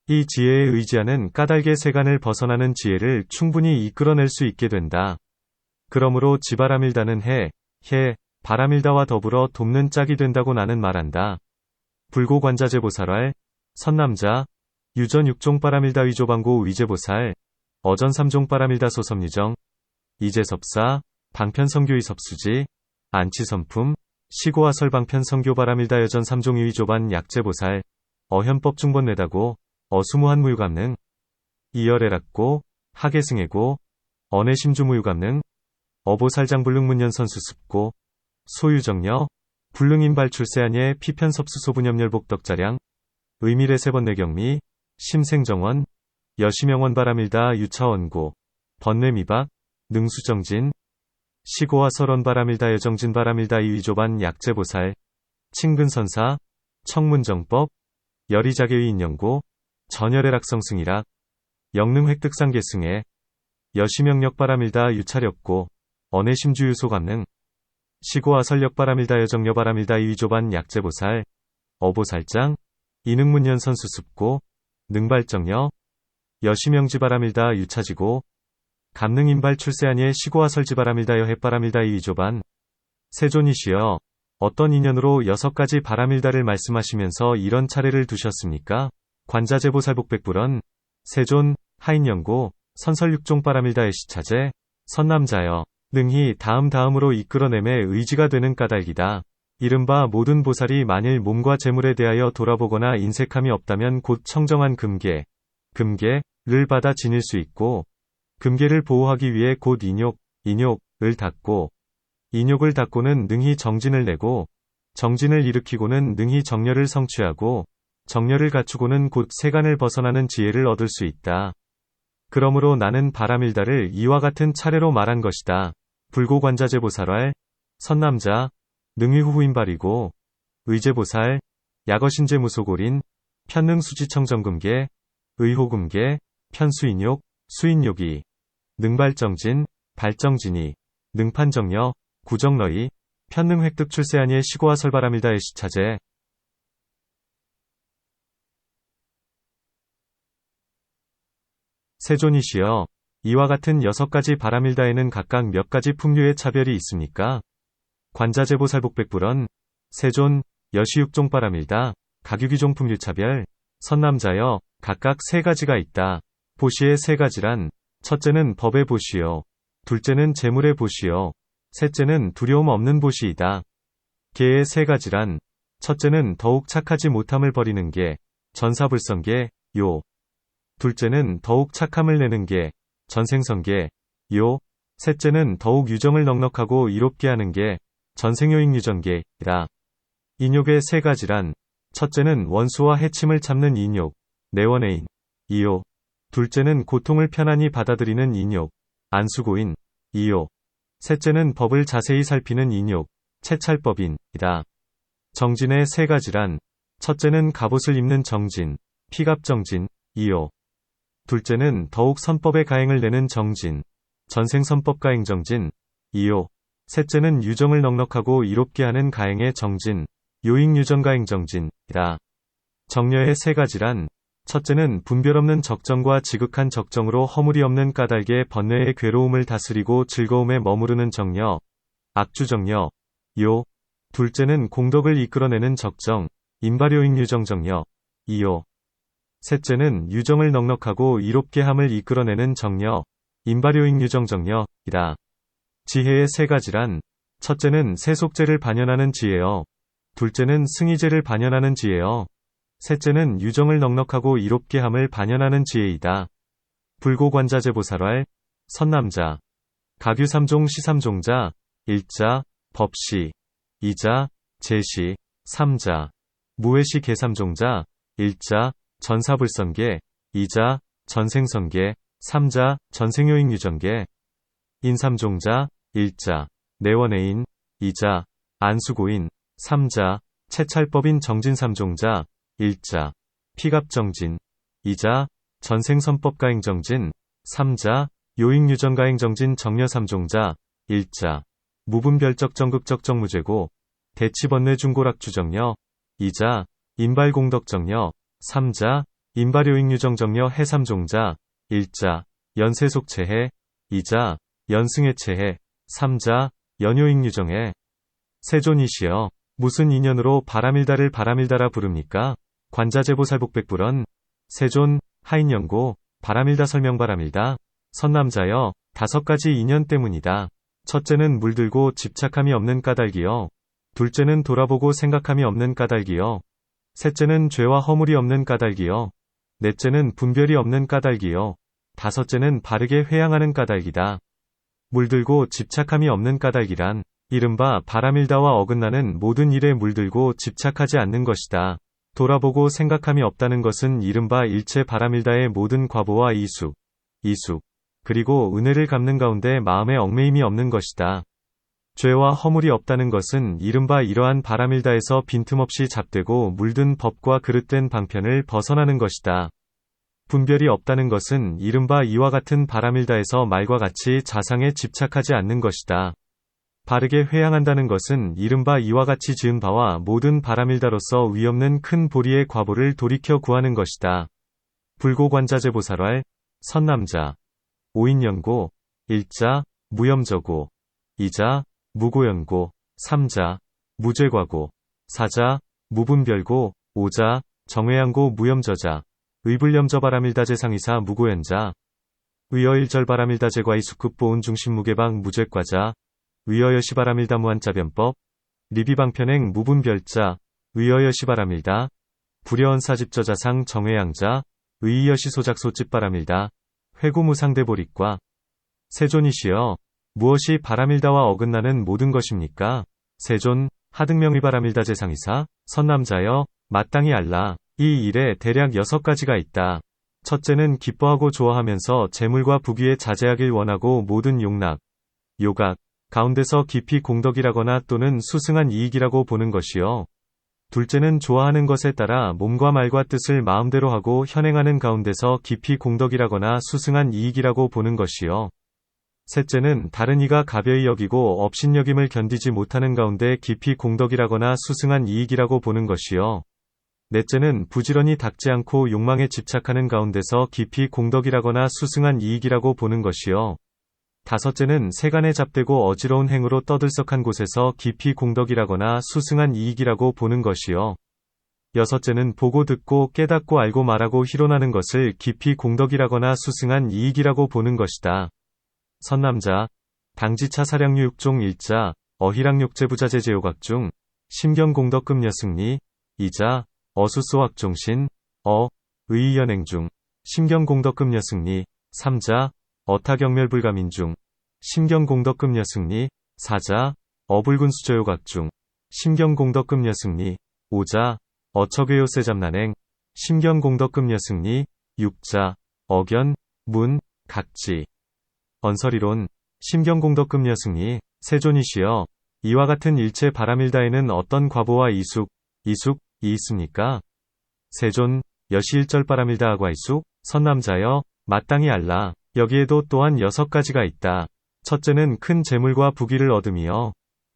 이 지혜에 의지하는 까닭의 세간을 벗어나는 지혜를 충분히 이끌어낼 수 있게 된다. 그러므로 지바람일다는 바람일다와 더불어 돕는 짝이 된다고 나는 말한다. 불고관자재보살왈, 선남자, 유전 6종 바람일다 위조방고 위제보살, 어전 3종 바람일다 소섭유정, 이제섭사, 방편성교의 섭수지, 안치선품, 시고아설 방편성교 바람일다 여전 3종 위조반 약제보살, 어현법 중본내다고, 어수무한 무유감능, 이열애락고, 하계승애고, 언해심주무유감능, 어보살장불능문연선수습고, 소유정려, 불능인발출세안예 피편섭수소분염열복덕자량, 의밀의 세번내경미, 심생정원, 여시명원 바람일다 유차원고, 번뇌미박, 능수정진, 시고와 설원 바람일다 여정진 바람일다 이위조반 약제보살, 칭근선사, 청문정법, 여리자계의 인연고, 전열애락성승이락, 영능획득상계승애, 여시명력 바람일다 유차력고, 언해심주유소감능, 시고와 설력 바람일다 여정여 바람일다 이위조반 약제보살, 어보살장, 이능문연선수습고, 능발정여, 여시명지 바람일다 유차지고, 감능인발 출세아니의 시고와 설지 바람일다 여햇 바람일다 이위조반, 세존이시여, 어떤 인연으로 6가지 바람일다를 말씀하시면서 이런 차례를 두셨습니까? 관자재보살복백불언, 세존, 하인연고, 선설 6종 바람일다의 시차제, 선남자여, 능히 다음으로 이끌어냄에 의지가 되는 까닭이다. 이른바 모든 보살이 만일 몸과 재물에 대하여 돌아보거나 인색함이 없다면 곧 청정한 금계를 받아 지닐 수 있고, 금계를 보호하기 위해 곧 인욕을 닦고, 인욕을 닦고는 능히 정진을 내고, 정진을 일으키고는 능히 정려를 성취하고, 정려를 갖추고는 곧 세간을 벗어나는 지혜를 얻을 수 있다. 그러므로 나는 바람일다를 이와 같은 차례로 말한 것이다. 불고관자재보살왈, 선남자, 능위후후인발이고, 의제보살, 약어신제무소골인, 편능수지청정금계, 의호금계, 편수인욕, 수인욕이, 능발정진, 발정진이, 능판정려, 구정러이, 편능획득 출세아니의 시고와 설바람일다의 시차제, 세존이시여, 이와 같은 6가지 바람일다에는 각각 몇 가지 풍류의 차별이 있습니까? 관자재보살복백불언, 세존, 여시6종 바람일다, 가규기종 풍류차별, 선남자여, 각각 3가지가 있다. 보시의 3가지란, 첫째는 법의 보시요, 둘째는 재물의 보시요, 셋째는 두려움 없는 보시이다. 계의 3가지란, 첫째는 더욱 착하지 못함을 버리는 게, 전사불성계, 둘째는 더욱 착함을 내는 게, 전생성계, 셋째는 더욱 유정을 넉넉하고 이롭게 하는 게, 전생요익유전계이다. 인욕의 3가지란, 첫째는 원수와 해침을 참는 인욕, 내원해인, 둘째는 고통을 편안히 받아들이는 인욕, 안수고인, 셋째는 법을 자세히 살피는 인욕, 채찰법인이다. 정진의 3가지란, 첫째는 갑옷을 입는 정진, 피갑정진, 둘째는 더욱 선법의 가행을 내는 정진, 전생선법 가행정진, 셋째는 유정을 넉넉하고 이롭게 하는 가행의 정진, 요익유정가행정진이다. 정려의 3가지란, 첫째는 분별 없는 적정과 지극한 적정으로 허물이 없는 까닭의 번뇌의 괴로움을 다스리고 즐거움에 머무르는 정려, 악주정려, 둘째는 공덕을 이끌어내는 적정, 인발요익유정정려, 셋째는 유정을 넉넉하고 이롭게 함을 이끌어내는 정려, 인발요익유정정려이다. 지혜의 3가지란, 첫째는 세속제를 반연하는 지혜여, 둘째는 승의제를 반연하는 지혜여, 셋째는 유정을 넉넉하고 이롭게 함을 반연하는 지혜이다. 불고관자재보살왈, 선남자, 가규 3종 시3종자, 1자, 법시, 2자, 제시, 3자, 무회시 계삼종자, 일자, 전사불선계, 이자, 전생선계, 삼자, 전생요익유전계, 인삼종자, 일자, 내원해인, 이자, 안수고인, 삼자, 채찰법인 정진삼종자, 일자, 피갑정진, 이자, 전생선법가행정진, 삼자, 요익유전가행정진 정려삼종자, 일자, 무분별적정극적정무죄고, 대치번뇌중고락주정려, 이자, 인발공덕정려, 삼자, 인발요익유정정려 해삼종자, 일자, 연세속체해, 이자, 연승해체해, 삼자, 연요익유정해. 세존이시여, 무슨 인연으로 바람일다를 바람일다라 부릅니까? 관자재보살복백불언, 세존, 하인연고, 바람일다 설명 바람일다, 선남자여, 5가지 인연 때문이다. 첫째는 물들고 집착함이 없는 까닭이요. 둘째는 돌아보고 생각함이 없는 까닭이요. 셋째는 죄와 허물이 없는 까닭이요. 넷째는 분별이 없는 까닭이요. 다섯째는 바르게 회양하는 까닭이다. 물들고 집착함이 없는 까닭이란 이른바 바람일다와 어긋나는 모든 일에 물들고 집착하지 않는 것이다. 돌아보고 생각함이 없다는 것은 이른바 일체 바람일다의 모든 과보와 이숙, 그리고 은혜를 갚는 가운데 마음의 얽매임이 없는 것이다. 죄와 허물이 없다는 것은 이른바 이러한 바람일다에서 빈틈없이 잡되고 물든 법과 그릇된 방편을 벗어나는 것이다. 분별이 없다는 것은 이른바 이와 같은 바람일다에서 말과 같이 자상에 집착하지 않는 것이다. 바르게 회양한다는 것은 이른바 이와 같이 지은 바와 모든 바람일다로서 위없는 큰 보리의 과보를 돌이켜 구하는 것이다. 불고관자재보살왈, 선남자, 오인연고, 일자, 무염저고, 이자, 무고연고, 삼자, 무죄과고, 사자, 무분별고, 오자, 정회양고 무염저자, 의불염저바람일다재상이사 무고연자, 의어일절바람일다재과이 숙급보은 중심무게방 무죄과자, 의어여시바람일다 무한자변법, 리비방편행 무분별자, 의어여시바람일다, 불여언사집저자상 정회양자, 의이여시소작소집바람일다, 회구무상대보리과. 세존이시여, 무엇이 바람일다와 어긋나는 모든 것입니까? 세존, 하등명의바람일다재상이사, 선남자여, 마땅히 알라. 이 일에 대략 6가지가 있다. 첫째는 기뻐하고 좋아하면서 재물과 부귀에 자제하길 원하고 모든 욕락, 요각, 가운데서 깊이 공덕이라거나 또는 수승한 이익이라고 보는 것이요. 둘째는 좋아하는 것에 따라 몸과 말과 뜻을 마음대로 하고 현행하는 가운데서 깊이 공덕이라거나 수승한 이익이라고 보는 것이요. 셋째는 다른 이가 가벼이 여기고 업신여김을 견디지 못하는 가운데 깊이 공덕이라거나 수승한 이익이라고 보는 것이요. 넷째는 부지런히 닦지 않고 욕망에 집착하는 가운데서 깊이 공덕이라거나 수승한 이익이라고 보는 것이요. 다섯째는 세간에 잡되고 어지러운 행으로 떠들썩한 곳에서 깊이 공덕이라거나 수승한 이익이라고 보는 것이요. 여섯째는 보고 듣고 깨닫고 알고 말하고 희론하는 것을 깊이 공덕이라거나 수승한 이익이라고 보는 것이다. 선남자, 당지차 사량류 6종 일자, 어희락욕제부자재제요각 중, 심경공덕금 여승리, 이자, 어수소학종신, 의의연행 중, 심경공덕금 여승리, 삼자, 어타경멸불가민 중, 심경공덕금 여승리, 사자, 어불군수저요각 중, 심경공덕금 여승리, 오자, 어처괴요세잡난행, 심경공덕금 여승리, 육자, 어견, 문, 각지. 언설이론, 심경공덕금 여승리, 세존이시여, 이와 같은 일체 바람일다에는 어떤 과보와 이숙이 있습니까? 세존, 여시일절바람일다 과이숙, 선남자여, 마땅히 알라. 여기에도 또한 6가지가 있다. 첫째는 큰 재물과 부귀를 얻음이요.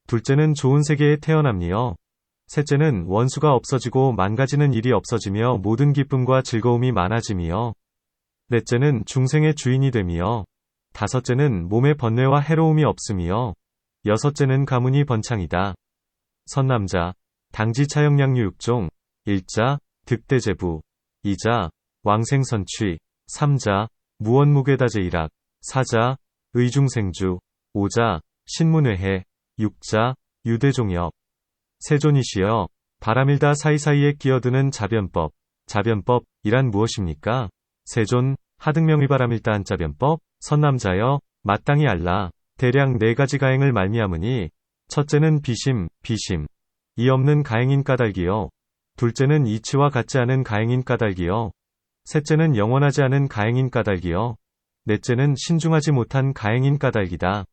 둘째는 좋은 세계에 태어남이요. 셋째는 원수가 없어지고 망가지는 일이 없어지며 모든 기쁨과 즐거움이 많아짐이요. 넷째는 중생의 주인이 됨이요. 다섯째는 몸의 번뇌와 해로움이 없음이요. 여섯째는 가문이 번창이다. 선남자, 당지차영량류 6종, 일자, 득대제부, 이자, 왕생선취, 삼자, 무원무괴다제일학, 사자, 의중생주, 오자, 신문회해, 육자, 유대종역. 세존이시여, 바람일다 사이사이에 끼어드는 자변법, 자변법이란 무엇입니까? 세존, 하등명의바람일다 한자변법, 선남자여, 마땅히 알라. 대략 4가지 가행을 말미암으니, 첫째는 비심, 이 없는 가행인 까닭이요. 둘째는 이치와 같지 않은 가행인 까닭이요. 셋째는 영원하지 않은 가행인 까닭이요. 넷째는 신중하지 못한 가행인 까닭이다.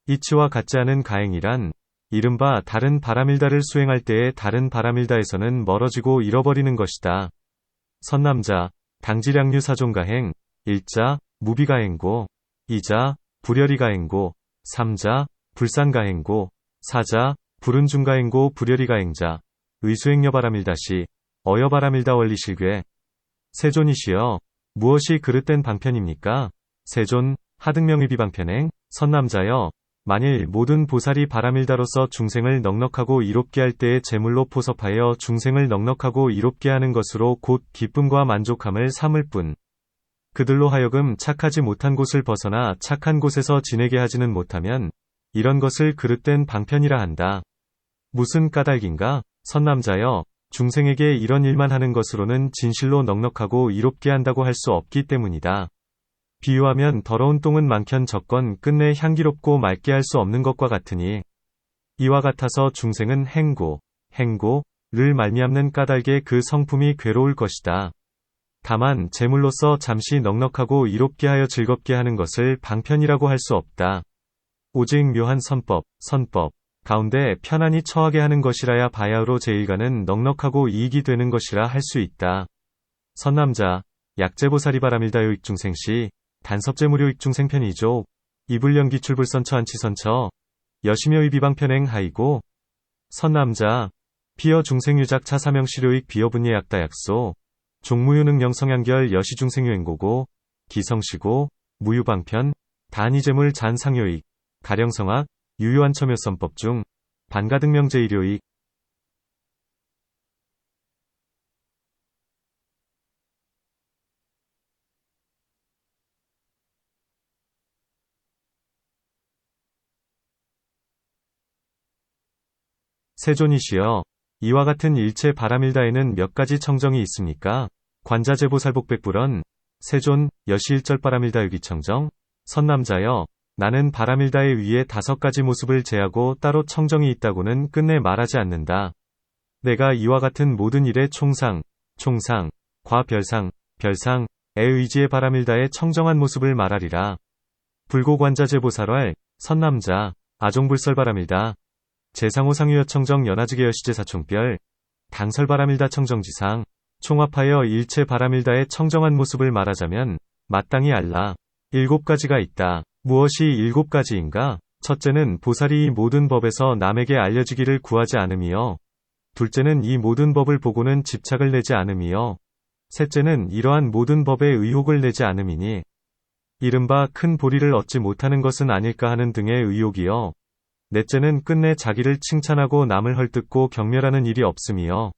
이치와 같지 않은 가행이란 이른바 다른 바람일다를 수행할 때에 다른 바람일다에서는 멀어지고 잃어버리는 것이다. 선남자, 당지량류 사종가행, 1자, 무비가행고, 2자, 불열이가행고, 3자, 불산가행고, 4자, 불운중가행고 불열이가행자, 의수행여바람일다시, 어여바람일다 원리실괴. 세존이시여, 무엇이 그릇된 방편입니까? 세존, 하등명의비방편행, 선남자여, 만일 모든 보살이 바람일다로서 중생을 넉넉하고 이롭게 할 때에 제물로 포섭하여 중생을 넉넉하고 이롭게 하는 것으로 곧 기쁨과 만족함을 삼을 뿐, 그들로 하여금 착하지 못한 곳을 벗어나 착한 곳에서 지내게 하지는 못하면 이런 것을 그릇된 방편이라 한다. 무슨 까닭인가? 선남자여, 중생에게 이런 일만 하는 것으로는 진실로 넉넉하고 이롭게 한다고 할 수 없기 때문이다. 비유하면 더러운 똥은 많견 적건 끝내 향기롭고 맑게 할 수 없는 것과 같으니, 이와 같아서 중생은 행고를 말미암는 까닭에 그 성품이 괴로울 것이다. 다만 제물로서 잠시 넉넉하고 이롭게 하여 즐겁게 하는 것을 방편이라고 할 수 없다. 오직 묘한 선법 가운데 편안히 처하게 하는 것이라야 바야흐로 제1가는 넉넉하고 이익이 되는 것이라 할 수 있다. 선남자, 약제보살이바람일다요 익중생시, 단섭제무료 익중생편이죠. 이불령기출불선처 안치선처, 여심여의 비방편행 하이고. 선남자, 피여 중생유작 차사명시료익 비여분예약다약소, 종무유능 영성양결 여시중생유행고고, 기성시고, 무유방편, 단이재물 잔상요익, 가령성악, 유유한처묘선법 중, 반가등명제일요익. 세존이시여, 이와 같은 일체 바람일다에는 몇 가지 청정이 있습니까? 관자제보살복백불언, 세존, 여시일절바람일다유기청정, 선남자여, 나는 바람일다의 위에 5가지 모습을 제하고 따로 청정이 있다고는 끝내 말하지 않는다. 내가 이와 같은 모든 일의 총상, 과별상에 의지의 바람일다의 청정한 모습을 말하리라. 불고관자제보살왈, 선남자, 아종불설바람일다. 제상호상유여청정 연하지계 여시제사총별, 당설바람일다 청정지상, 총합하여 일체 바람일다의 청정한 모습을 말하자면 마땅히 알라. 7가지가 있다. 무엇이 7가지인가? 첫째는 보살이 이 모든 법에서 남에게 알려지기를 구하지 않음이요. 둘째는 이 모든 법을 보고는 집착을 내지 않음이요. 셋째는 이러한 모든 법에 의혹을 내지 않음이니 이른바 큰 보리를 얻지 못하는 것은 아닐까 하는 등의 의혹이요. 넷째는 끝내 자기를 칭찬하고 남을 헐뜯고 경멸하는 일이 없음이요.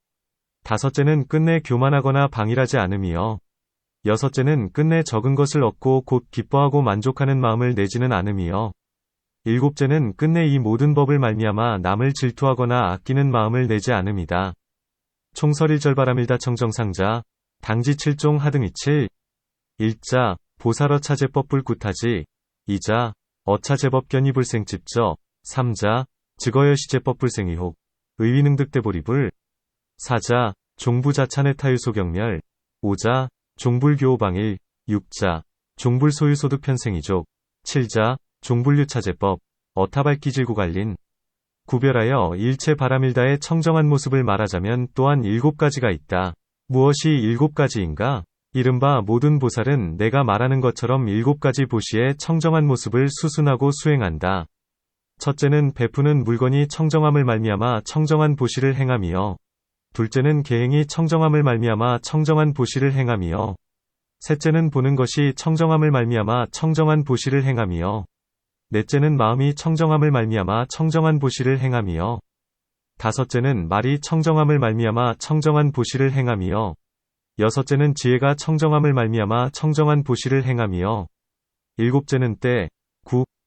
다섯째는 끝내 교만하거나 방일하지 않음이요. 여섯째는 끝내 적은 것을 얻고 곧 기뻐하고 만족하는 마음을 내지는 않음이요. 일곱째는 끝내 이 모든 법을 말미암아 남을 질투하거나 아끼는 마음을 내지 않음이다. 총설일절바람일다 청정상자, 당지 7종 하등이칠. 1자, 보살어차제법 불구타지. 2자, 어차제법견이불생집저. 3자, 즉어여시제법 불생의혹. 의위능득대보리불. 4자, 종부자찬의타유소경멸. 5자, 종불교호방일. 6자, 종불소유소득편생이족. 7자, 종불유차제법, 어타발기질구갈린. 구별하여 일체 바람일다의 청정한 모습을 말하자면 또한 7가지가 있다. 무엇이 7가지인가? 이른바 모든 보살은 내가 말하는 것처럼 7가지 보시의 청정한 모습을 수순하고 수행한다. 첫째는 베푸는 물건이 청정함을 말미암아 청정한 보시를 행함이요. 둘째는 계행이 청정함을 말미암아 청정한 보시를 행함이요. 셋째는 보는 것이 청정함을 말미암아 청정한 보시를 행함이요. 넷째는 마음이 청정함을 말미암아 청정한 보시를 행함이요. 다섯째는 말이 청정함을 말미암아 청정한 보시를 행함이요. 여섯째는 지혜가 청정함을 말미암아 청정한 보시를 행함이요. 일곱째는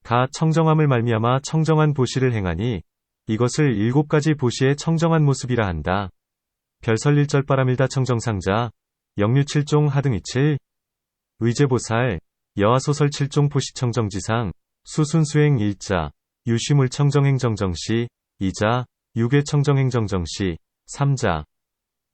가 청정함을 말미암아 청정한 보시를 행하니 이것을 7가지 보시의 청정한 모습이라 한다. 별설일절바람일다 청정상자, 영류 7종 하등이칠. 의제보살, 여하소설 7종 포시청정지상, 수순수행 1자, 유시물청정행정정시. 2자, 유괴청정행정정시. 3자,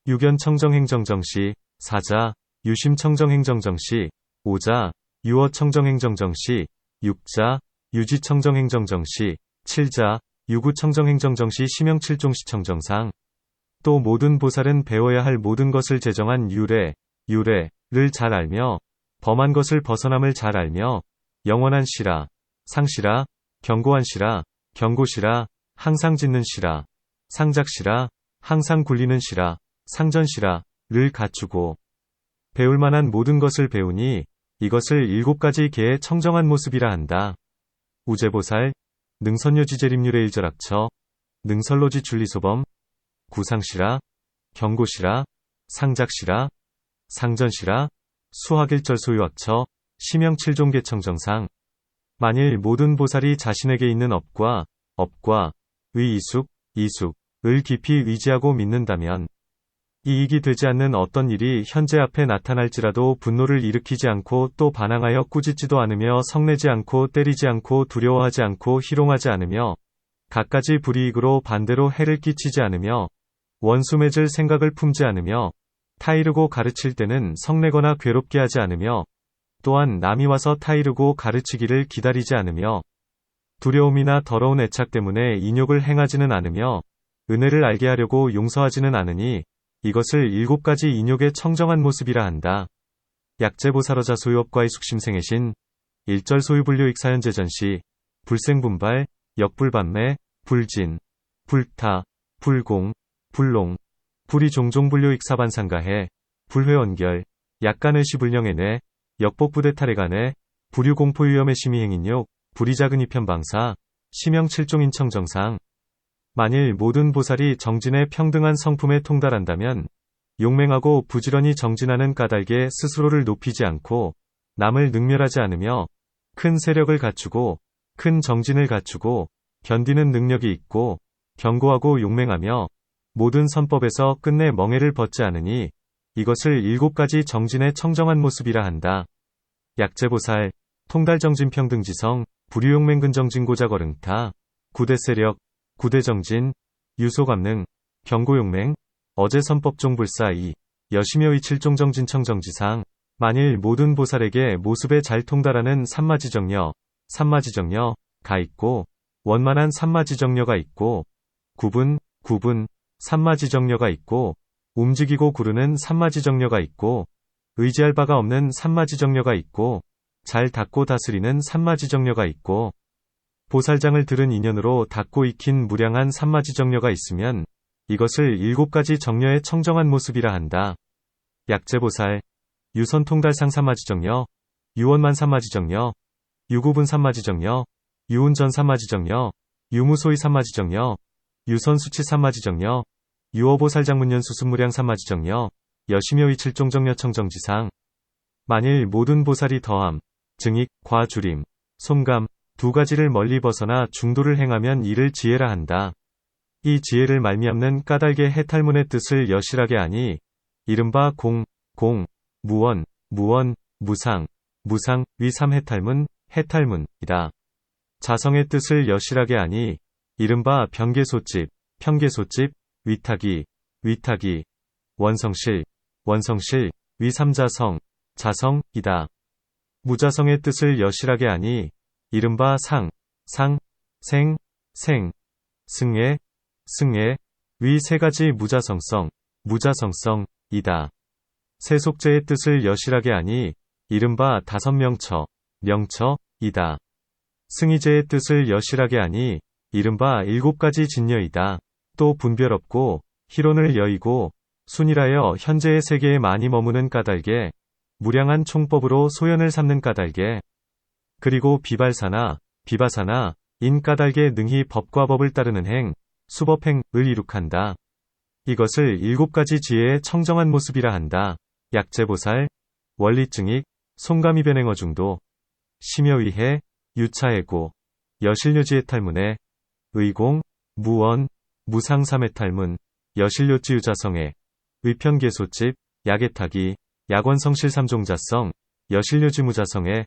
유견청정행정정시, 사자, 유심청정행정정시, 오자, 유어청정행정정시, 육자, 유지청정행정정시, 칠자, 유구청정행정정시 심형칠종시청정상. 또 모든 보살은 배워야 할 모든 것을 제정한 유래를 잘 알며 범한 것을 벗어남을 잘 알며 영원한 시라, 상시라, 견고한 시라, 견고시라, 항상 짓는 시라, 상작시라, 항상 굴리는 시라, 상전시라를 갖추고 배울 만한 모든 것을 배우니 이것을 7가지 개의 청정한 모습이라 한다. 우제보살, 능선요지재림률의 일절학처, 능설로지 줄리소범, 구상시라, 견고시라, 상작시라, 상전시라, 수학일절 소유학처, 심형칠종계청정상. 만일 모든 보살이 자신에게 있는 업과 이숙을 깊이 의지하고 믿는다면 이익이 되지 않는 어떤 일이 현재 앞에 나타날지라도 분노를 일으키지 않고 또 반항하여 꾸짖지도 않으며 성내지 않고 때리지 않고 두려워하지 않고 희롱하지 않으며 갖가지 불이익으로 반대로 해를 끼치지 않으며 원수 맺을 생각을 품지 않으며 타이르고 가르칠 때는 성내거나 괴롭게 하지 않으며 또한 남이 와서 타이르고 가르치기를 기다리지 않으며 두려움이나 더러운 애착 때문에 인욕을 행하지는 않으며 은혜를 알게 하려고 용서하지는 않으니 이것을 7가지 인욕의 청정한 모습이라 한다. 약제보살어자 소유업과의 숙심생애신 1절 소유불료익 사연제전시 불생분발, 역불반매, 불진, 불타, 불공, 불롱, 불이 종종불료익 사반상가해, 불회원결, 약간의시불령해내, 역복부대탈해가내, 불유공포유염의 심의행인욕, 불이작은 이편방사, 심형칠종인청정상. 만일 모든 보살이 정진의 평등한 성품에 통달한다면 용맹하고 부지런히 정진하는 까닭에 스스로를 높이지 않고 남을 능멸하지 않으며 큰 세력을 갖추고 큰 정진을 갖추고 견디는 능력이 있고 견고하고 용맹하며 모든 선법에서 끝내 멍해를 벗지 않으니 이것을 7가지 정진의 청정한 모습이라 한다. 약제보살, 통달정진평등지성, 불유용맹근정진고자거릉타, 구대세력, 구대정진, 유소감능, 견고용맹, 어제선법종불사2, 여심여의 칠종정진청정지상. 만일 모든 보살에게 모습에 잘 통달하는 삼마지정려가 있고 원만한 삼마지정려가 있고 구분, 삼마지정려가 있고 움직이고 구르는 삼마지정려가 있고 의지할 바가 없는 삼마지정려가 있고 잘 닦고 다스리는 삼마지정려가 있고 보살장을 들은 인연으로 닦고 익힌 무량한 삼마지정려가 있으면 이것을 7가지 정려의 청정한 모습이라 한다. 약제보살, 유선통달상 삼마지정려, 유원만 삼마지정려, 유구분 삼마지정려, 유운전 삼마지정려, 유무소의 삼마지정려, 유선수치 삼마지정려, 유어보살장문년 수습무량 삼마지정려, 여심여의 칠종정려 청정지상. 만일 모든 보살이 더함, 증익, 과주림, 솜감, 2가지를 멀리 벗어나 중도를 행하면 이를 지혜라 한다. 이 지혜를 말미암는 까닭의 해탈문의 뜻을 여실하게 하니 이른바 무원, 무상, 위 삼해탈문, 해탈문이다. 자성의 뜻을 여실하게 하니 이른바 병계소집, 위타기, 원성실, 위 삼자성, 자성이다. 무자성의 뜻을 여실하게 하니 이른바 승애, 위 3가지 무자성성이다. 세속제의 뜻을 여실하게 하니 이른바 5명처이다. 승의제의 뜻을 여실하게 하니 이른바 7가지 진여이다. 또 분별 없고 희론을 여의고 순일하여 현재의 세계에 많이 머무는 까닭에 무량한 총법으로 소연을 삼는 까닭에 그리고 비발사나 인 까닭에 능히 법과 법을 따르는 행, 수법행을 이룩한다. 이것을 7가지 지혜의 청정한 모습이라 한다. 약제보살, 원리증익, 송감이변행어중도, 심여의해, 유차해고, 여실료지의 탈문에, 의공, 무원, 무상삼해탈문, 여실료지유자성에, 의편계소집, 야개타기, 약원성실 삼종자성, 여실료지무자성에,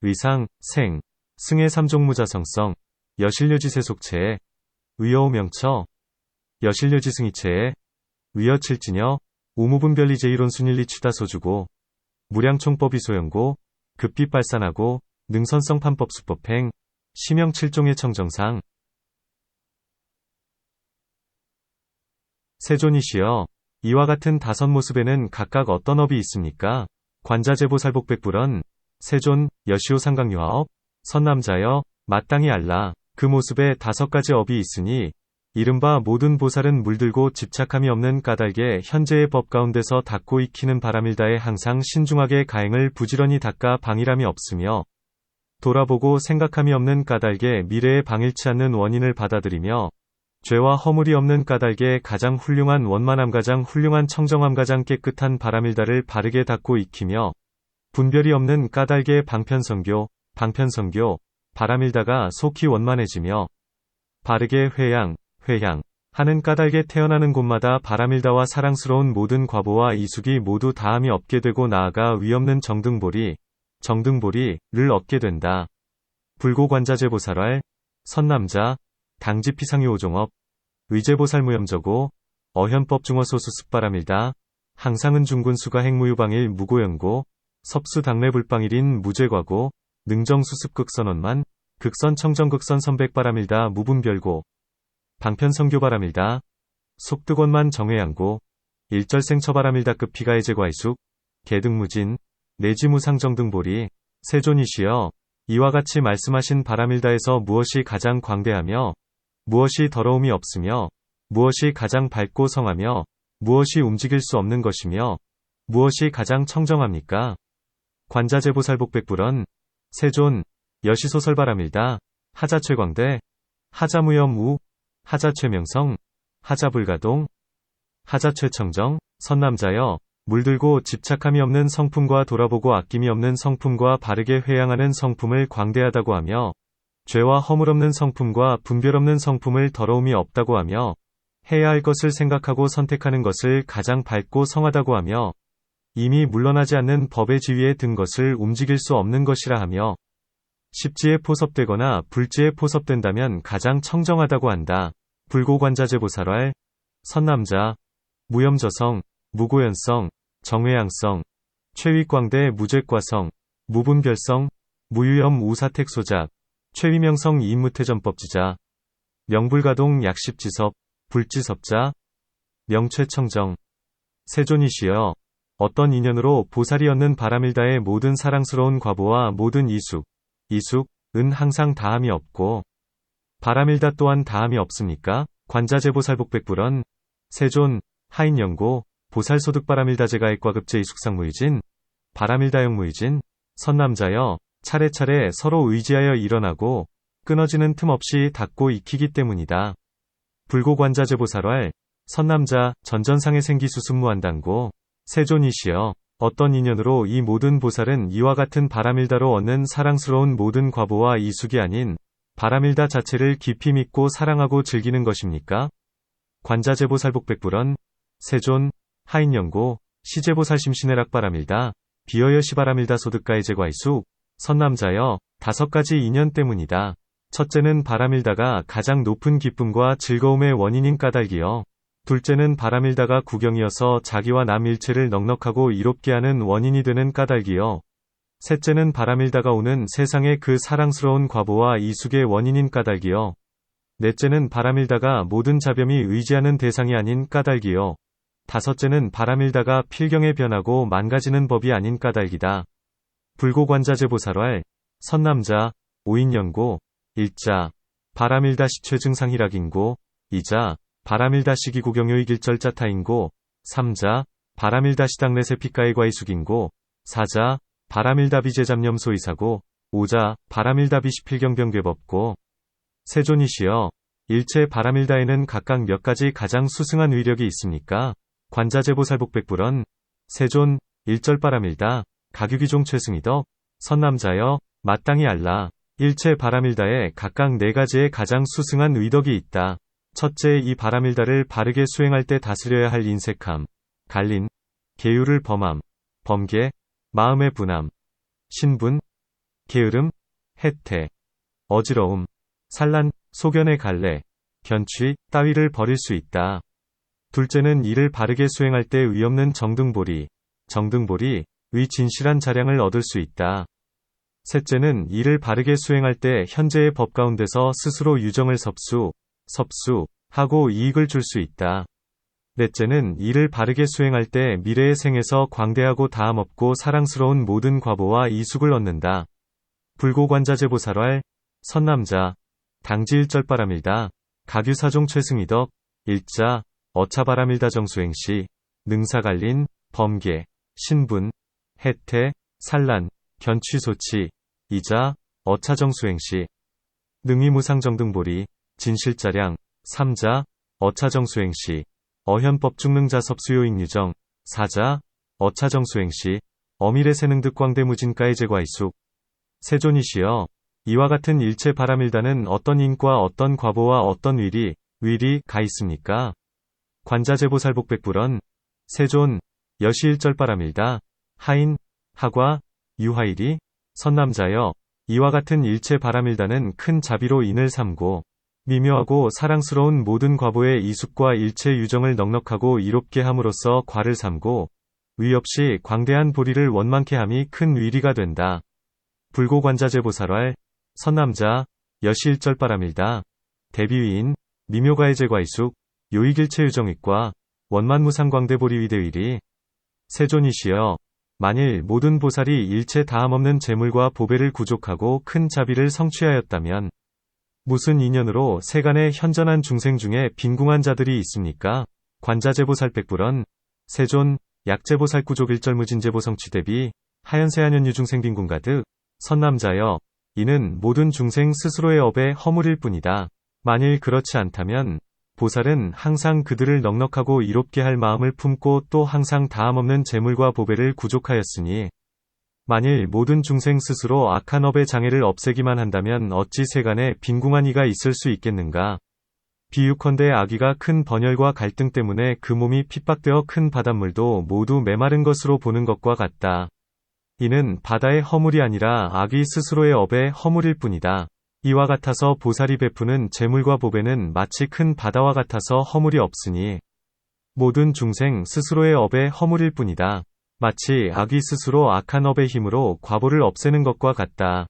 의상, 승의 삼종무자성성, 여실료지세속체에, 의여오명처, 여실료지승이체에, 의여칠진여, 우무분별리 제1온순일리 취다소주고, 무량총법이 소연고, 급비 발산하고, 능선성 판법 수법행, 시명 7종의 청정상. 세존이시여, 이와 같은 다섯 모습에는 각각 어떤 업이 있습니까? 관자재보살복백불언, 세존, 여시오 상강유하업, 선남자여, 마땅히 알라. 그 모습에 다섯 가지 업이 있으니, 이른바 모든 보살은 물들고 집착함이 없는 까닭에 현재의 법 가운데서 닦고 익히는 바람일다에 항상 신중하게 가행을 부지런히 닦아 방일함이 없으며, 돌아보고 생각함이 없는 까닭에 미래에 방일치 않는 원인을 받아들이며, 죄와 허물이 없는 까닭에 가장 훌륭한 원만함 가장 훌륭한 청정함 가장 깨끗한 바람일다를 바르게 닦고 익히며, 분별이 없는 까닭에 방편성교, 바람일다가 속히 원만해지며, 바르게 회양 하는 까닭에 태어나는 곳마다 바람일다와 사랑스러운 모든 과보와 이숙이 모두 다함이 없게 되고 나아가 위없는 정등보리를 얻게 된다. 불고관자재보살왈, 선남자, 당지피상유오종업, 의제보살무염저고, 어현법 중어소수습바람일다, 항상은 중군수가 행무유방일 무고연고, 섭수당래불방일인 무죄과고, 능정수습극선원만, 극선청정극선 선백바람일다 무분별고, 방편성교바람일다, 속득원만 정회양고, 일절생처바람일다급 피가해제과이숙, 개등무진, 내지무상정등보리, 세존이시여, 이와 같이 말씀하신 바람일다에서 무엇이 가장 광대하며, 무엇이 더러움이 없으며, 무엇이 가장 밝고 성하며, 무엇이 움직일 수 없는 것이며, 무엇이 가장 청정합니까? 관자재보살복백불언, 세존, 여시소설바람일다, 하자최광대, 하자무염우, 하자최명성, 하자불가동, 하자최청정, 선남자여, 물들고 집착함이 없는 성품과 돌아보고 아낌이 없는 성품과 바르게 회양하는 성품을 광대하다고 하며, 죄와 허물 없는 성품과 분별 없는 성품을 더러움이 없다고 하며, 해야 할 것을 생각하고 선택하는 것을 가장 밝고 성하다고 하며, 이미 물러나지 않는 법의 지위에 든 것을 움직일 수 없는 것이라 하며, 십지에 포섭되거나 불지에 포섭된다면 가장 청정하다고 한다. 불고관자재보살왈, 선남자, 무염저성, 무고연성, 정회양성, 최위광대 무죄과성, 무분별성, 무유염 우사택소작, 최위명성 이인무태전법지자, 명불가동 약십지섭, 불지섭자, 명최청정. 세존이시여, 어떤 인연으로 보살이 얻는 바람일다의 모든 사랑스러운 과보와 모든 이숙은 항상 다함이 없고, 바람일다 또한 다함이 없습니까? 관자재보살복백불언, 세존, 하인연고, 보살소득바람일다제가액과급제 이숙상무의진, 바람일다영무의진, 선남자여, 차례차례 서로 의지하여 일어나고, 끊어지는 틈 없이 닦고 익히기 때문이다. 불고관자재보살왈, 선남자, 전전상의 생기수순무한당고, 세존이시여, 어떤 인연으로 이 모든 보살은 이와 같은 바람일다로 얻는 사랑스러운 모든 과보와 이숙이 아닌, 바람일다 자체를 깊이 믿고 사랑하고 즐기는 것입니까? 관자재보살복백불언, 세존, 하인연고, 시제보살심신해락바람일다, 비어여시바람일다 소득가해제과이숙, 선남자여, 다섯 가지 인연 때문이다. 첫째는 바람일다가 가장 높은 기쁨과 즐거움의 원인인 까닭이여. 둘째는 바람일다가 구경이어서 자기와 남 일체를 넉넉하고 이롭게 하는 원인이 되는 까닭이여. 셋째는 바람일다가 오는 세상의 그 사랑스러운 과보와 이숙의 원인인 까닭이여. 넷째는 바람일다가 모든 자범이 의지하는 대상이 아닌 까닭이여. 다섯째는 바람일다가 필경에 변하고 망가지는 법이 아닌 까닭이다. 불고관자재보살왈, 선남자, 오인연고, 일자, 바람일다 시최증상희락인고, 이자, 바람일다 시기고경요이길절자타인고, 삼자, 바람일다 시당내세피가의과이숙인고, 사자, 바람일다 비제잡념소이사고, 오자, 바람일다 비시필경병괴법고. 세존이시여, 일체 바람일다에는 각각 몇 가지 가장 수승한 위력이 있습니까? 관자재보살복백불언, 세존, 일절바람일다, 가규기종 최승이덕, 선남자여, 마땅히 알라. 일체 바람일다에 각각 네 가지의 가장 수승한 의덕이 있다. 첫째, 이 바람일다를 바르게 수행할 때 다스려야 할 인색함, 갈린, 계율을 범함, 범계, 마음의 분함, 신분, 게으름, 해태, 어지러움, 산란, 소견의 갈래, 견취, 따위를 버릴 수 있다. 둘째는 일을 바르게 수행할 때 위없는 정등보리, 의 진실한 자량을 얻을 수 있다. 셋째는 일을 바르게 수행할 때 현재의 법 가운데서 스스로 유정을 하고 이익을 줄 수 있다. 넷째는 일을 바르게 수행할 때 미래의 생에서 광대하고 다함없고 사랑스러운 모든 과보와 이숙을 얻는다. 불고관자재보살왈, 선남자, 당지일절바람일다. 가규사종 최승희덕, 일자, 어차바람일다 정수행시, 능사갈린, 범계, 신분, 해태, 산란, 견취소치, 이자, 어차정수행시, 능위무상정등보리, 진실자량, 삼자, 어차정수행시, 어현법중능자섭수요익유정, 사자, 어차정수행시, 어미래세능득광대무진가의 제과이숙. 세존이시여, 이와 같은 일체 바람일다는 어떤 인과 어떤 과보와 어떤 위리 가 있습니까? 관자재보살복백불언, 세존, 여시일절바람일다. 하인, 하과, 유하일이, 선남자여, 이와 같은 일체 바람일다는 큰 자비로 인을 삼고, 미묘하고 사랑스러운 모든 과보의 이숙과 일체 유정을 넉넉하고 이롭게 함으로써 과를 삼고, 위 없이 광대한 보리를 원만케 함이 큰 위리가 된다. 불고관자재보살왈, 선남자, 여시일절바람일다. 대비위인, 미묘가해제과이숙, 요익일체 유정익과, 원만무상광대보리 위대위리. 세존이시여, 만일 모든 보살이 일체 다함없는 재물과 보배를 구족하고 큰 자비를 성취하였다면, 무슨 인연으로 세간에 현전한 중생 중에 빈궁한 자들이 있습니까? 관자재보살백불언, 세존, 약재보살구족일절무진재보성취대비, 하연세한연유중생 빈궁가득, 선남자여, 이는 모든 중생 스스로의 업에 허물일 뿐이다. 만일 그렇지 않다면, 보살은 항상 그들을 넉넉하고 이롭게 할 마음을 품고 또 항상 다함없는 재물과 보배를 구족하였으니, 만일 모든 중생 스스로 악한 업의 장애를 없애기만 한다면 어찌 세간에 빈궁한 이가 있을 수 있겠는가? 비유컨대 아기가 큰 번열과 갈등 때문에 그 몸이 핍박되어 큰 바닷물도 모두 메마른 것으로 보는 것과 같다. 이는 바다의 허물이 아니라 아기 스스로의 업의 허물일 뿐이다. 이와 같아서 보살이 베푸는 재물과 보배는 마치 큰 바다와 같아서 허물이 없으니, 모든 중생 스스로의 업의 허물일 뿐이다. 마치 아기 스스로 악한 업의 힘으로 과보를 없애는 것과 같다.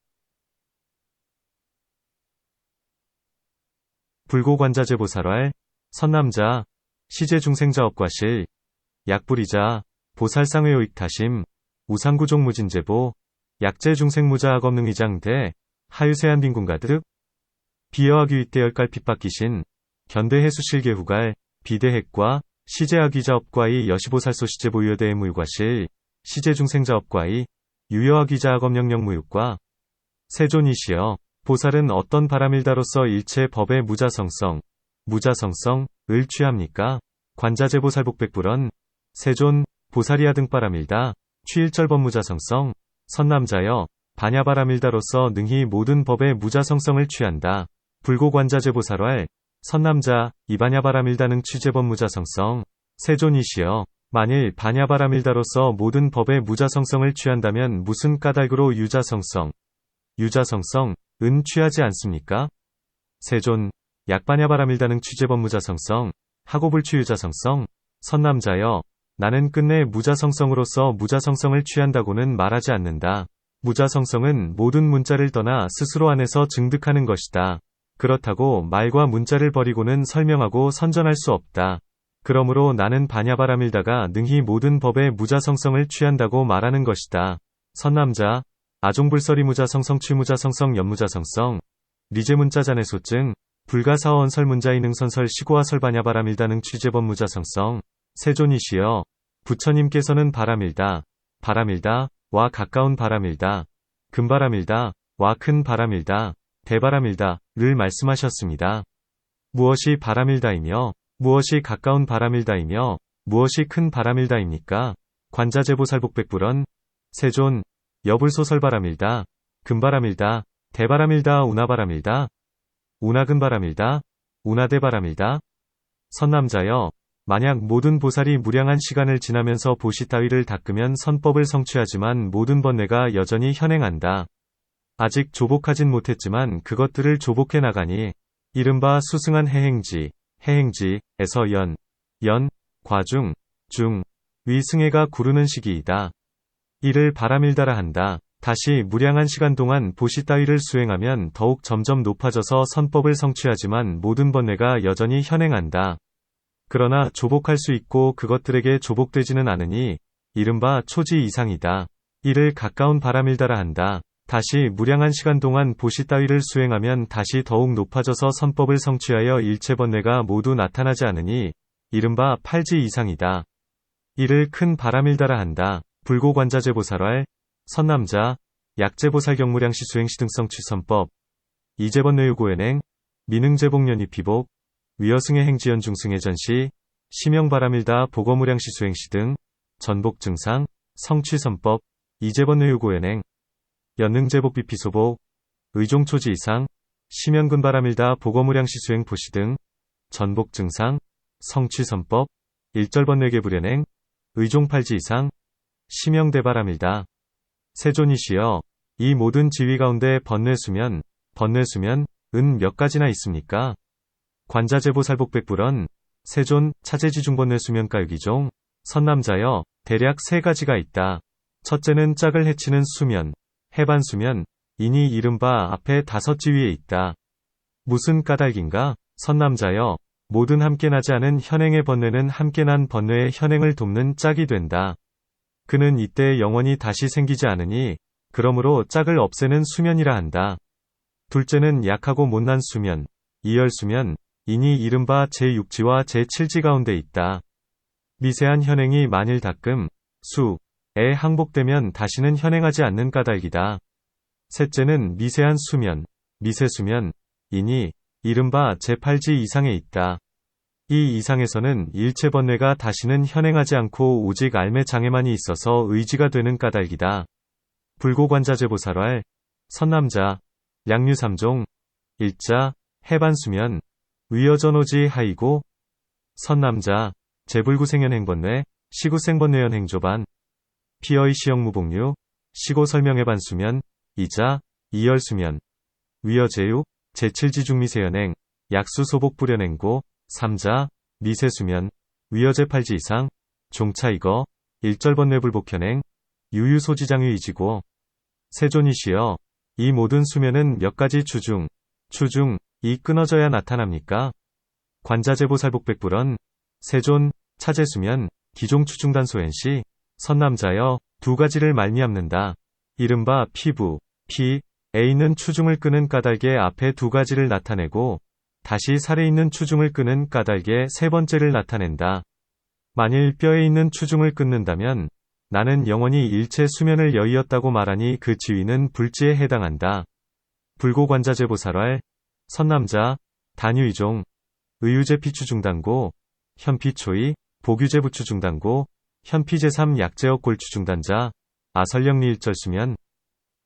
불고관자재보살왈, 선남자, 시제중생자업과실, 약불이자, 보살상회요익타심, 우상구종무진제보, 약재중생무자악업능의장대, 하유세한빈궁가득, 비여하규윗대열깔핍박기신, 견대해수실계후갈, 비대핵과, 시제아귀자업과이 여시보살소시제보유여대의 무유과실, 시제중생자업과이, 유여아귀자악업령령무유과. 세존이시여, 보살은 어떤 바람일다로서 일체 법의 무자성성을 취합니까? 관자재보살복백불언, 세존, 보살이야 등바람일다. 취일절법무자성성, 선남자여, 반야바람일다로서 능히 모든 법의 무자성성을 취한다. 불고관자재보살왈, 선남자, 이반야바람일다능 취재법무자성성. 세존이시여, 만일 반야바람일다로서 모든 법의 무자성성을 취한다면 무슨 까닭으로 유자성성은 취하지 않습니까? 세존, 약반야바람일다능 취재법무자성성, 하고불취유자성성. 선남자여, 나는 끝내 무자성성으로서 무자성성을 취한다고는 말하지 않는다. 무자성성은 모든 문자를 떠나 스스로 안에서 증득하는 것이다. 그렇다고 말과 문자를 버리고는 설명하고 선전할 수 없다. 그러므로 나는 반야바람일다가 능히 모든 법의 무자성성을 취한다고 말하는 것이다. 선남자, 아종불설이 무자성성 취무자성성 연무자성성, 리제문자자네소증, 불가사원설문자이능선설 시고하설반야바람일다능 취재법무자성성. 세존이시여, 부처님께서는 바람일다와 가까운 바람일다, 금바람일다와 큰 바람일다, 대바람일다를 말씀하셨습니다. 무엇이 바람일다이며, 무엇이 가까운 바람일다이며, 무엇이 큰 바람일다입니까? 관자재보살복백불언, 세존, 여불소설바람일다, 금바람일다, 대바람일다 운하바람일다, 운하근바람일다, 운하대바람일다. 선남자여, 만약 모든 보살이 무량한 시간을 지나면서 보시 따위를 닦으면 선법을 성취하지만 모든 번뇌가 여전히 현행한다. 아직 조복하진 못했지만 그것들을 조복해 나가니, 이른바 수승한 해행지에서 과중, 중, 위 승해가 구르는 시기이다. 이를 바람일다라 한다. 다시 무량한 시간 동안 보시 따위를 수행하면 더욱 점점 높아져서 선법을 성취하지만 모든 번뇌가 여전히 현행한다. 그러나 조복할 수 있고 그것들에게 조복되지는 않으니 이른바 초지 이상이다. 이를 가까운 바람일다라 한다. 다시 무량한 시간 동안 보시 따위를 수행하면 다시 더욱 높아져서 선법을 성취하여 일체 번뇌가 모두 나타나지 않으니 이른바 팔지 이상이다. 이를 큰 바람일다라 한다. 불고관자재보살왈, 선남자, 약재보살 경무량시 수행시 등성 취선법, 이재번뇌유고연행, 민흥재복연입피복, 위어승의 행지연 중승의 전시, 심영바람일다 보거무량시 수행시 등, 전복증상, 성취선법, 이재번뇌유고연행, 연능재복비피소복, 의종초지 이상, 심연근바람일다 보거무량시 수행포시 등, 전복증상, 성취선법, 일절번뇌계불연행, 의종팔지 이상, 심영대바람일다. 세존이시여, 이 모든 지위 가운데 번뇌수면, 은 몇 가지나 있습니까? 관자재보살복백불언, 세존, 차제지중번뇌수면가유기종, 선남자여, 대략 세 가지가 있다. 첫째는 짝을 해치는 수면, 해반수면, 이니 이른바 앞에 다섯 지위에 있다. 무슨 까닭인가? 선남자여, 모든 함께 나지 않은 현행의 번뇌는 함께 난 번뇌의 현행을 돕는 짝이 된다. 그는 이때 영원히 다시 생기지 않으니, 그러므로 짝을 없애는 수면이라 한다. 둘째는 약하고 못난 수면, 이열수면, 이니 이른바 제6지와 제7지 가운데 있다. 미세한 현행이 만일 닦음, 에 항복되면 다시는 현행하지 않는 까닭이다. 셋째는 미세한 수면, 미세수면, 이니 이른바 제8지 이상에 있다. 이 이상에서는 일체 번뇌가 다시는 현행하지 않고 오직 알매 장애만이 있어서 의지가 되는 까닭이다. 불고관자재보살왈, 선남자, 양류삼종, 일자, 해반수면, 위여전오지 하이고, 선남자, 재불구생연행번뇌, 시구생번뇌연행조반, 피어의 시영무복류, 시고설명해반수면, 이자, 이열수면, 위여제육, 제7지중미세연행, 약수소복불연행고, 삼자, 미세수면, 위여제팔지 이상, 종차이거, 일절번뇌불복현행, 유유소지장유이지고, 세존이시여, 이 모든 수면은 몇 가지 추중이 끊어져야 나타납니까? 관자재보살복백불언, 세존, 차제수면, 기종추중단소엔시, 선남자여, 두 가지를 말미암는다. 이른바 피에 있는 추중을 끄는 까닭의 앞에 두 가지를 나타내고, 다시 살에 있는 추중을 끄는 까닭의 세 번째를 나타낸다. 만일 뼈에 있는 추중을 끊는다면, 나는 영원히 일체 수면을 여의었다고 말하니 그 지위는 불지에 해당한다. 불고관자재보살왈, 선남자, 단유이종, 의유제피추중단고, 현피초이, 복유제부추중단고, 현피제3 약제역골추중단자, 아설령리일절수면,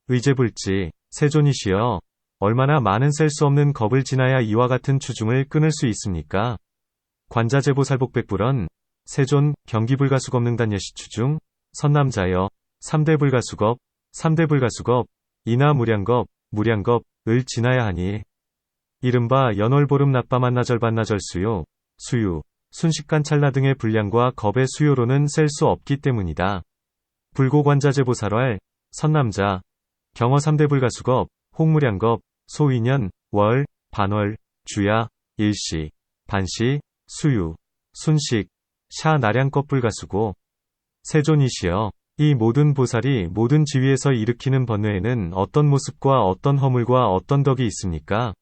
의제불지, 세존이시여, 얼마나 많은 셀 수 없는 겁을 지나야 이와 같은 추중을 끊을 수 있습니까? 관자재보살복백불언, 세존, 경기불가수겁능단여시추중, 선남자여, 3대 불가수겁, 3대 불가수겁, 이나 무량겁을 지나야 하니, 이른바 연월보름 낮밤한나절반나절 수요, 순식간 찰나 등의 분량과 겁의 수요로는 셀 수 없기 때문이다. 불고관자재보살왈, 선남자, 경어 3대 불가수겁, 홍무량겁, 소위년, 월, 반월, 주야, 일시, 반시, 수유, 순식, 샤 나량겁 불가수고, 세존이시여, 이 모든 보살이 모든 지위에서 일으키는 번뇌에는 어떤 모습과 어떤 허물과 어떤 덕이 있습니까?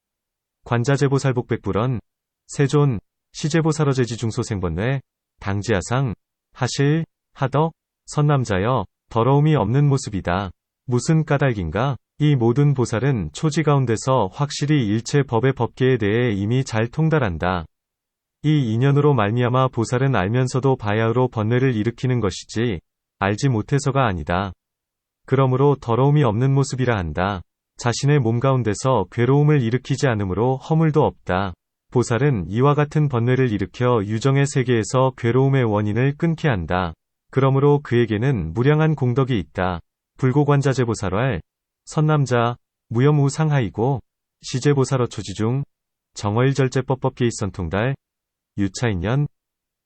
관자재보살복백불언, 세존, 시재보살어제지중소생번뇌, 당지하상, 하실, 하덕, 선남자여, 더러움이 없는 모습이다. 무슨 까닭인가? 이 모든 보살은 초지 가운데서 확실히 일체 법의 법계에 대해 이미 잘 통달한다. 이 인연으로 말미암아 보살은 알면서도 바야흐로 번뇌를 일으키는 것이지, 알지 못해서가 아니다. 그러므로 더러움이 없는 모습이라 한다. 자신의 몸 가운데서 괴로움을 일으키지 않으므로 허물도 없다. 보살은 이와 같은 번뇌를 일으켜 유정의 세계에서 괴로움의 원인을 끊게 한다. 그러므로 그에게는 무량한 공덕이 있다. 불고관자재보살왈, 선남자, 무염우상하이고, 시재보살어초지중, 정어일절제법법계의선통달, 유차인연,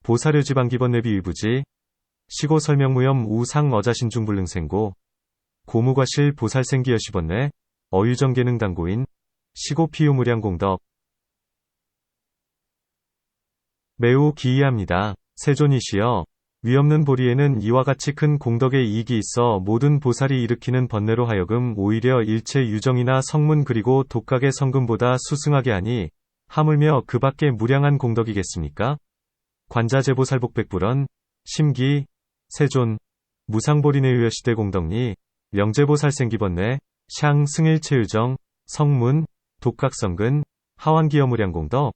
보사료지방기번내비 위부지, 시고 설명무염 우상어자신중불능생고, 고무과실 보살생기여시번내, 어유정계능당고인, 시고 피우무량공덕. 매우 기이합니다. 세존이시여, 위없는 보리에는 이와 같이 큰 공덕의 이익이 있어 모든 보살이 일으키는 번뇌로 하여금 오히려 일체 유정이나 성문 그리고 독각의 성금보다 수승하게 하니 하물며 그 밖에 무량한 공덕이겠습니까? 관자재보살복백불언, 심기, 세존, 무상보리내유여시대 공덕리, 명재보살생기번뇌, 샹 승일체유정, 성문, 독각성근, 하완기여무량공덕.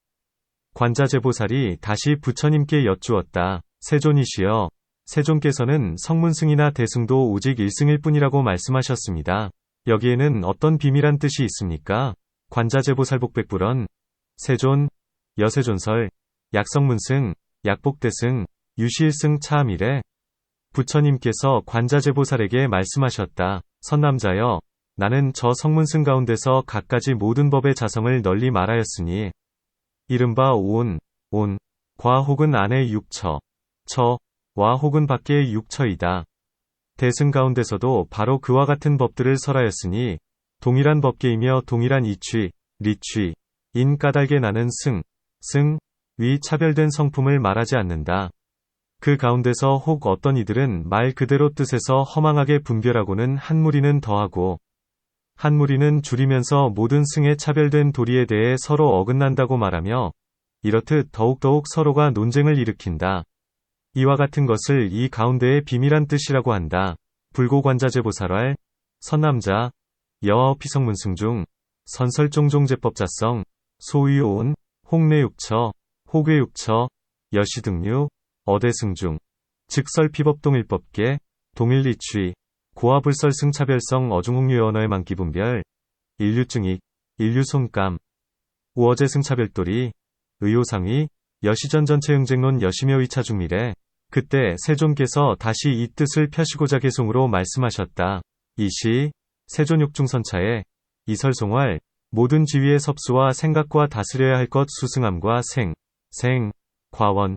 관자재보살이 다시 부처님께 여쭈었다. 세존이시여, 세존께서는 성문승이나 대승도 오직 일승일 뿐이라고 말씀하셨습니다. 여기에는 어떤 비밀한 뜻이 있습니까? 관자재보살복백불언, 세존, 여세존설, 약성문승, 약복대승, 유시일승 차함이래. 부처님께서 관자재보살에게 말씀하셨다. 선남자여, 나는 저 성문승 가운데서 갖가지 모든 법의 자성을 널리 말하였으니 이른바 온, 과 혹은 안의 육처, 와 혹은 밖의 육처이다. 대승 가운데서도 바로 그와 같은 법들을 설하였으니 동일한 법계이며 동일한 이취, 리취, 인 까닭에 나는 승, 위 차별된 성품을 말하지 않는다. 그 가운데서 혹 어떤 이들은 말 그대로 뜻에서 허망하게 분별하고는 한 무리는 더하고 한 무리는 줄이면서 모든 승에 차별된 도리에 대해 서로 어긋난다고 말하며 이렇듯 더욱더욱 서로가 논쟁을 일으킨다. 이와 같은 것을 이 가운데의 비밀한 뜻이라고 한다. 불고관자재보살왈, 선남자, 여아어피성문승중, 선설종종제법자성, 소위온, 홍내육처, 호괴육처, 여시등류, 어대승중, 즉설피법동일법계, 동일리취, 고아불설승차별성 어중홍류 언어의 만기분별, 인류증익, 인류손감, 우어제승차별도리, 의호상위, 여시전전체응쟁론 여시묘의차중미래. 그때 세존께서 다시 이 뜻을 펴시고자 개송으로 말씀하셨다. 이시, 세존육중선차에, 이설송활, 모든 지위의 섭수와 생각과 다스려야 할 것 수승함과 과원,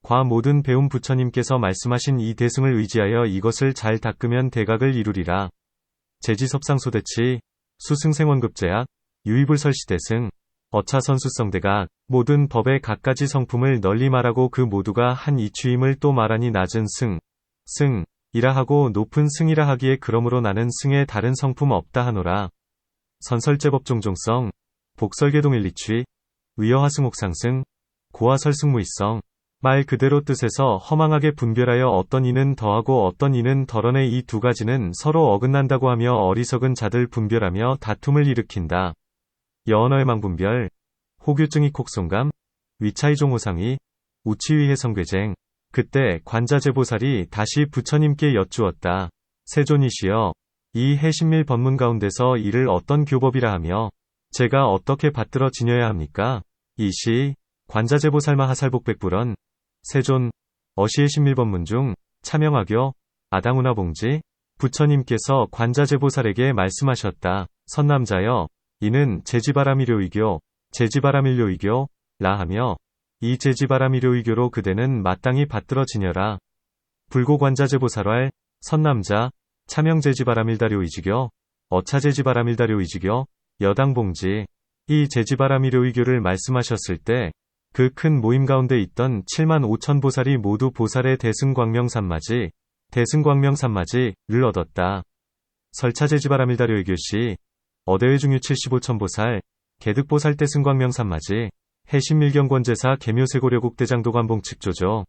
과 모든 배움 부처님께서 말씀하신 이 대승을 의지하여 이것을 잘 닦으면 대각을 이루리라. 제지섭상소대치, 수승생원급제약, 유의불설시대승, 어차선수성대각, 모든 법의 갖가지 성품을 널리 말하고 그 모두가 한 이취임을 또 말하니 낮은 승이라 하고 높은 승이라 하기에 그러므로 나는 승에 다른 성품 없다 하노라. 선설제법종종성, 복설계동일리취, 위여하승옥상승, 고하설승무이성. 말 그대로 뜻에서 허망하게 분별하여 어떤 이는 더하고 어떤 이는 덜어내 이 두 가지는 서로 어긋난다고 하며 어리석은 자들 분별하며 다툼을 일으킨다. 여언어의 망분별, 호규증이 콕송감, 위차이종호상이, 우치위해성괴쟁. 그때 관자재보살이 다시 부처님께 여쭈었다. 세존이시여, 이 해신밀 법문 가운데서 이를 어떤 교법이라 하며 제가 어떻게 받들어 지녀야 합니까? 이시, 관자재보살마 하살복백불언, 세존, 어시의 신밀법문 중, 차명하교, 아당우나봉지, 부처님께서 관자재보살에게 말씀하셨다. 선남자여, 이는 제지바라미료이교, 제지바라밀료이교, 라 하며, 이 제지바라미료이교로 그대는 마땅히 받들어 지녀라. 불고관자재보살왈, 선남자, 차명제지바라밀다료이지교, 어차제지바라밀다료이지교, 여당봉지. 이 제지바라미료이교를 말씀하셨을 때, 그 큰 모임 가운데 있던 7만 5천 보살이 모두 보살의 대승광명삼마지, 대승광명삼마지를 얻었다. 설차제지바라밀다료이교시, 어대외중유 75천 보살, 개득보살 대승광명삼마지, 해신밀경권제사 계묘세고려국대장도관봉 측조조.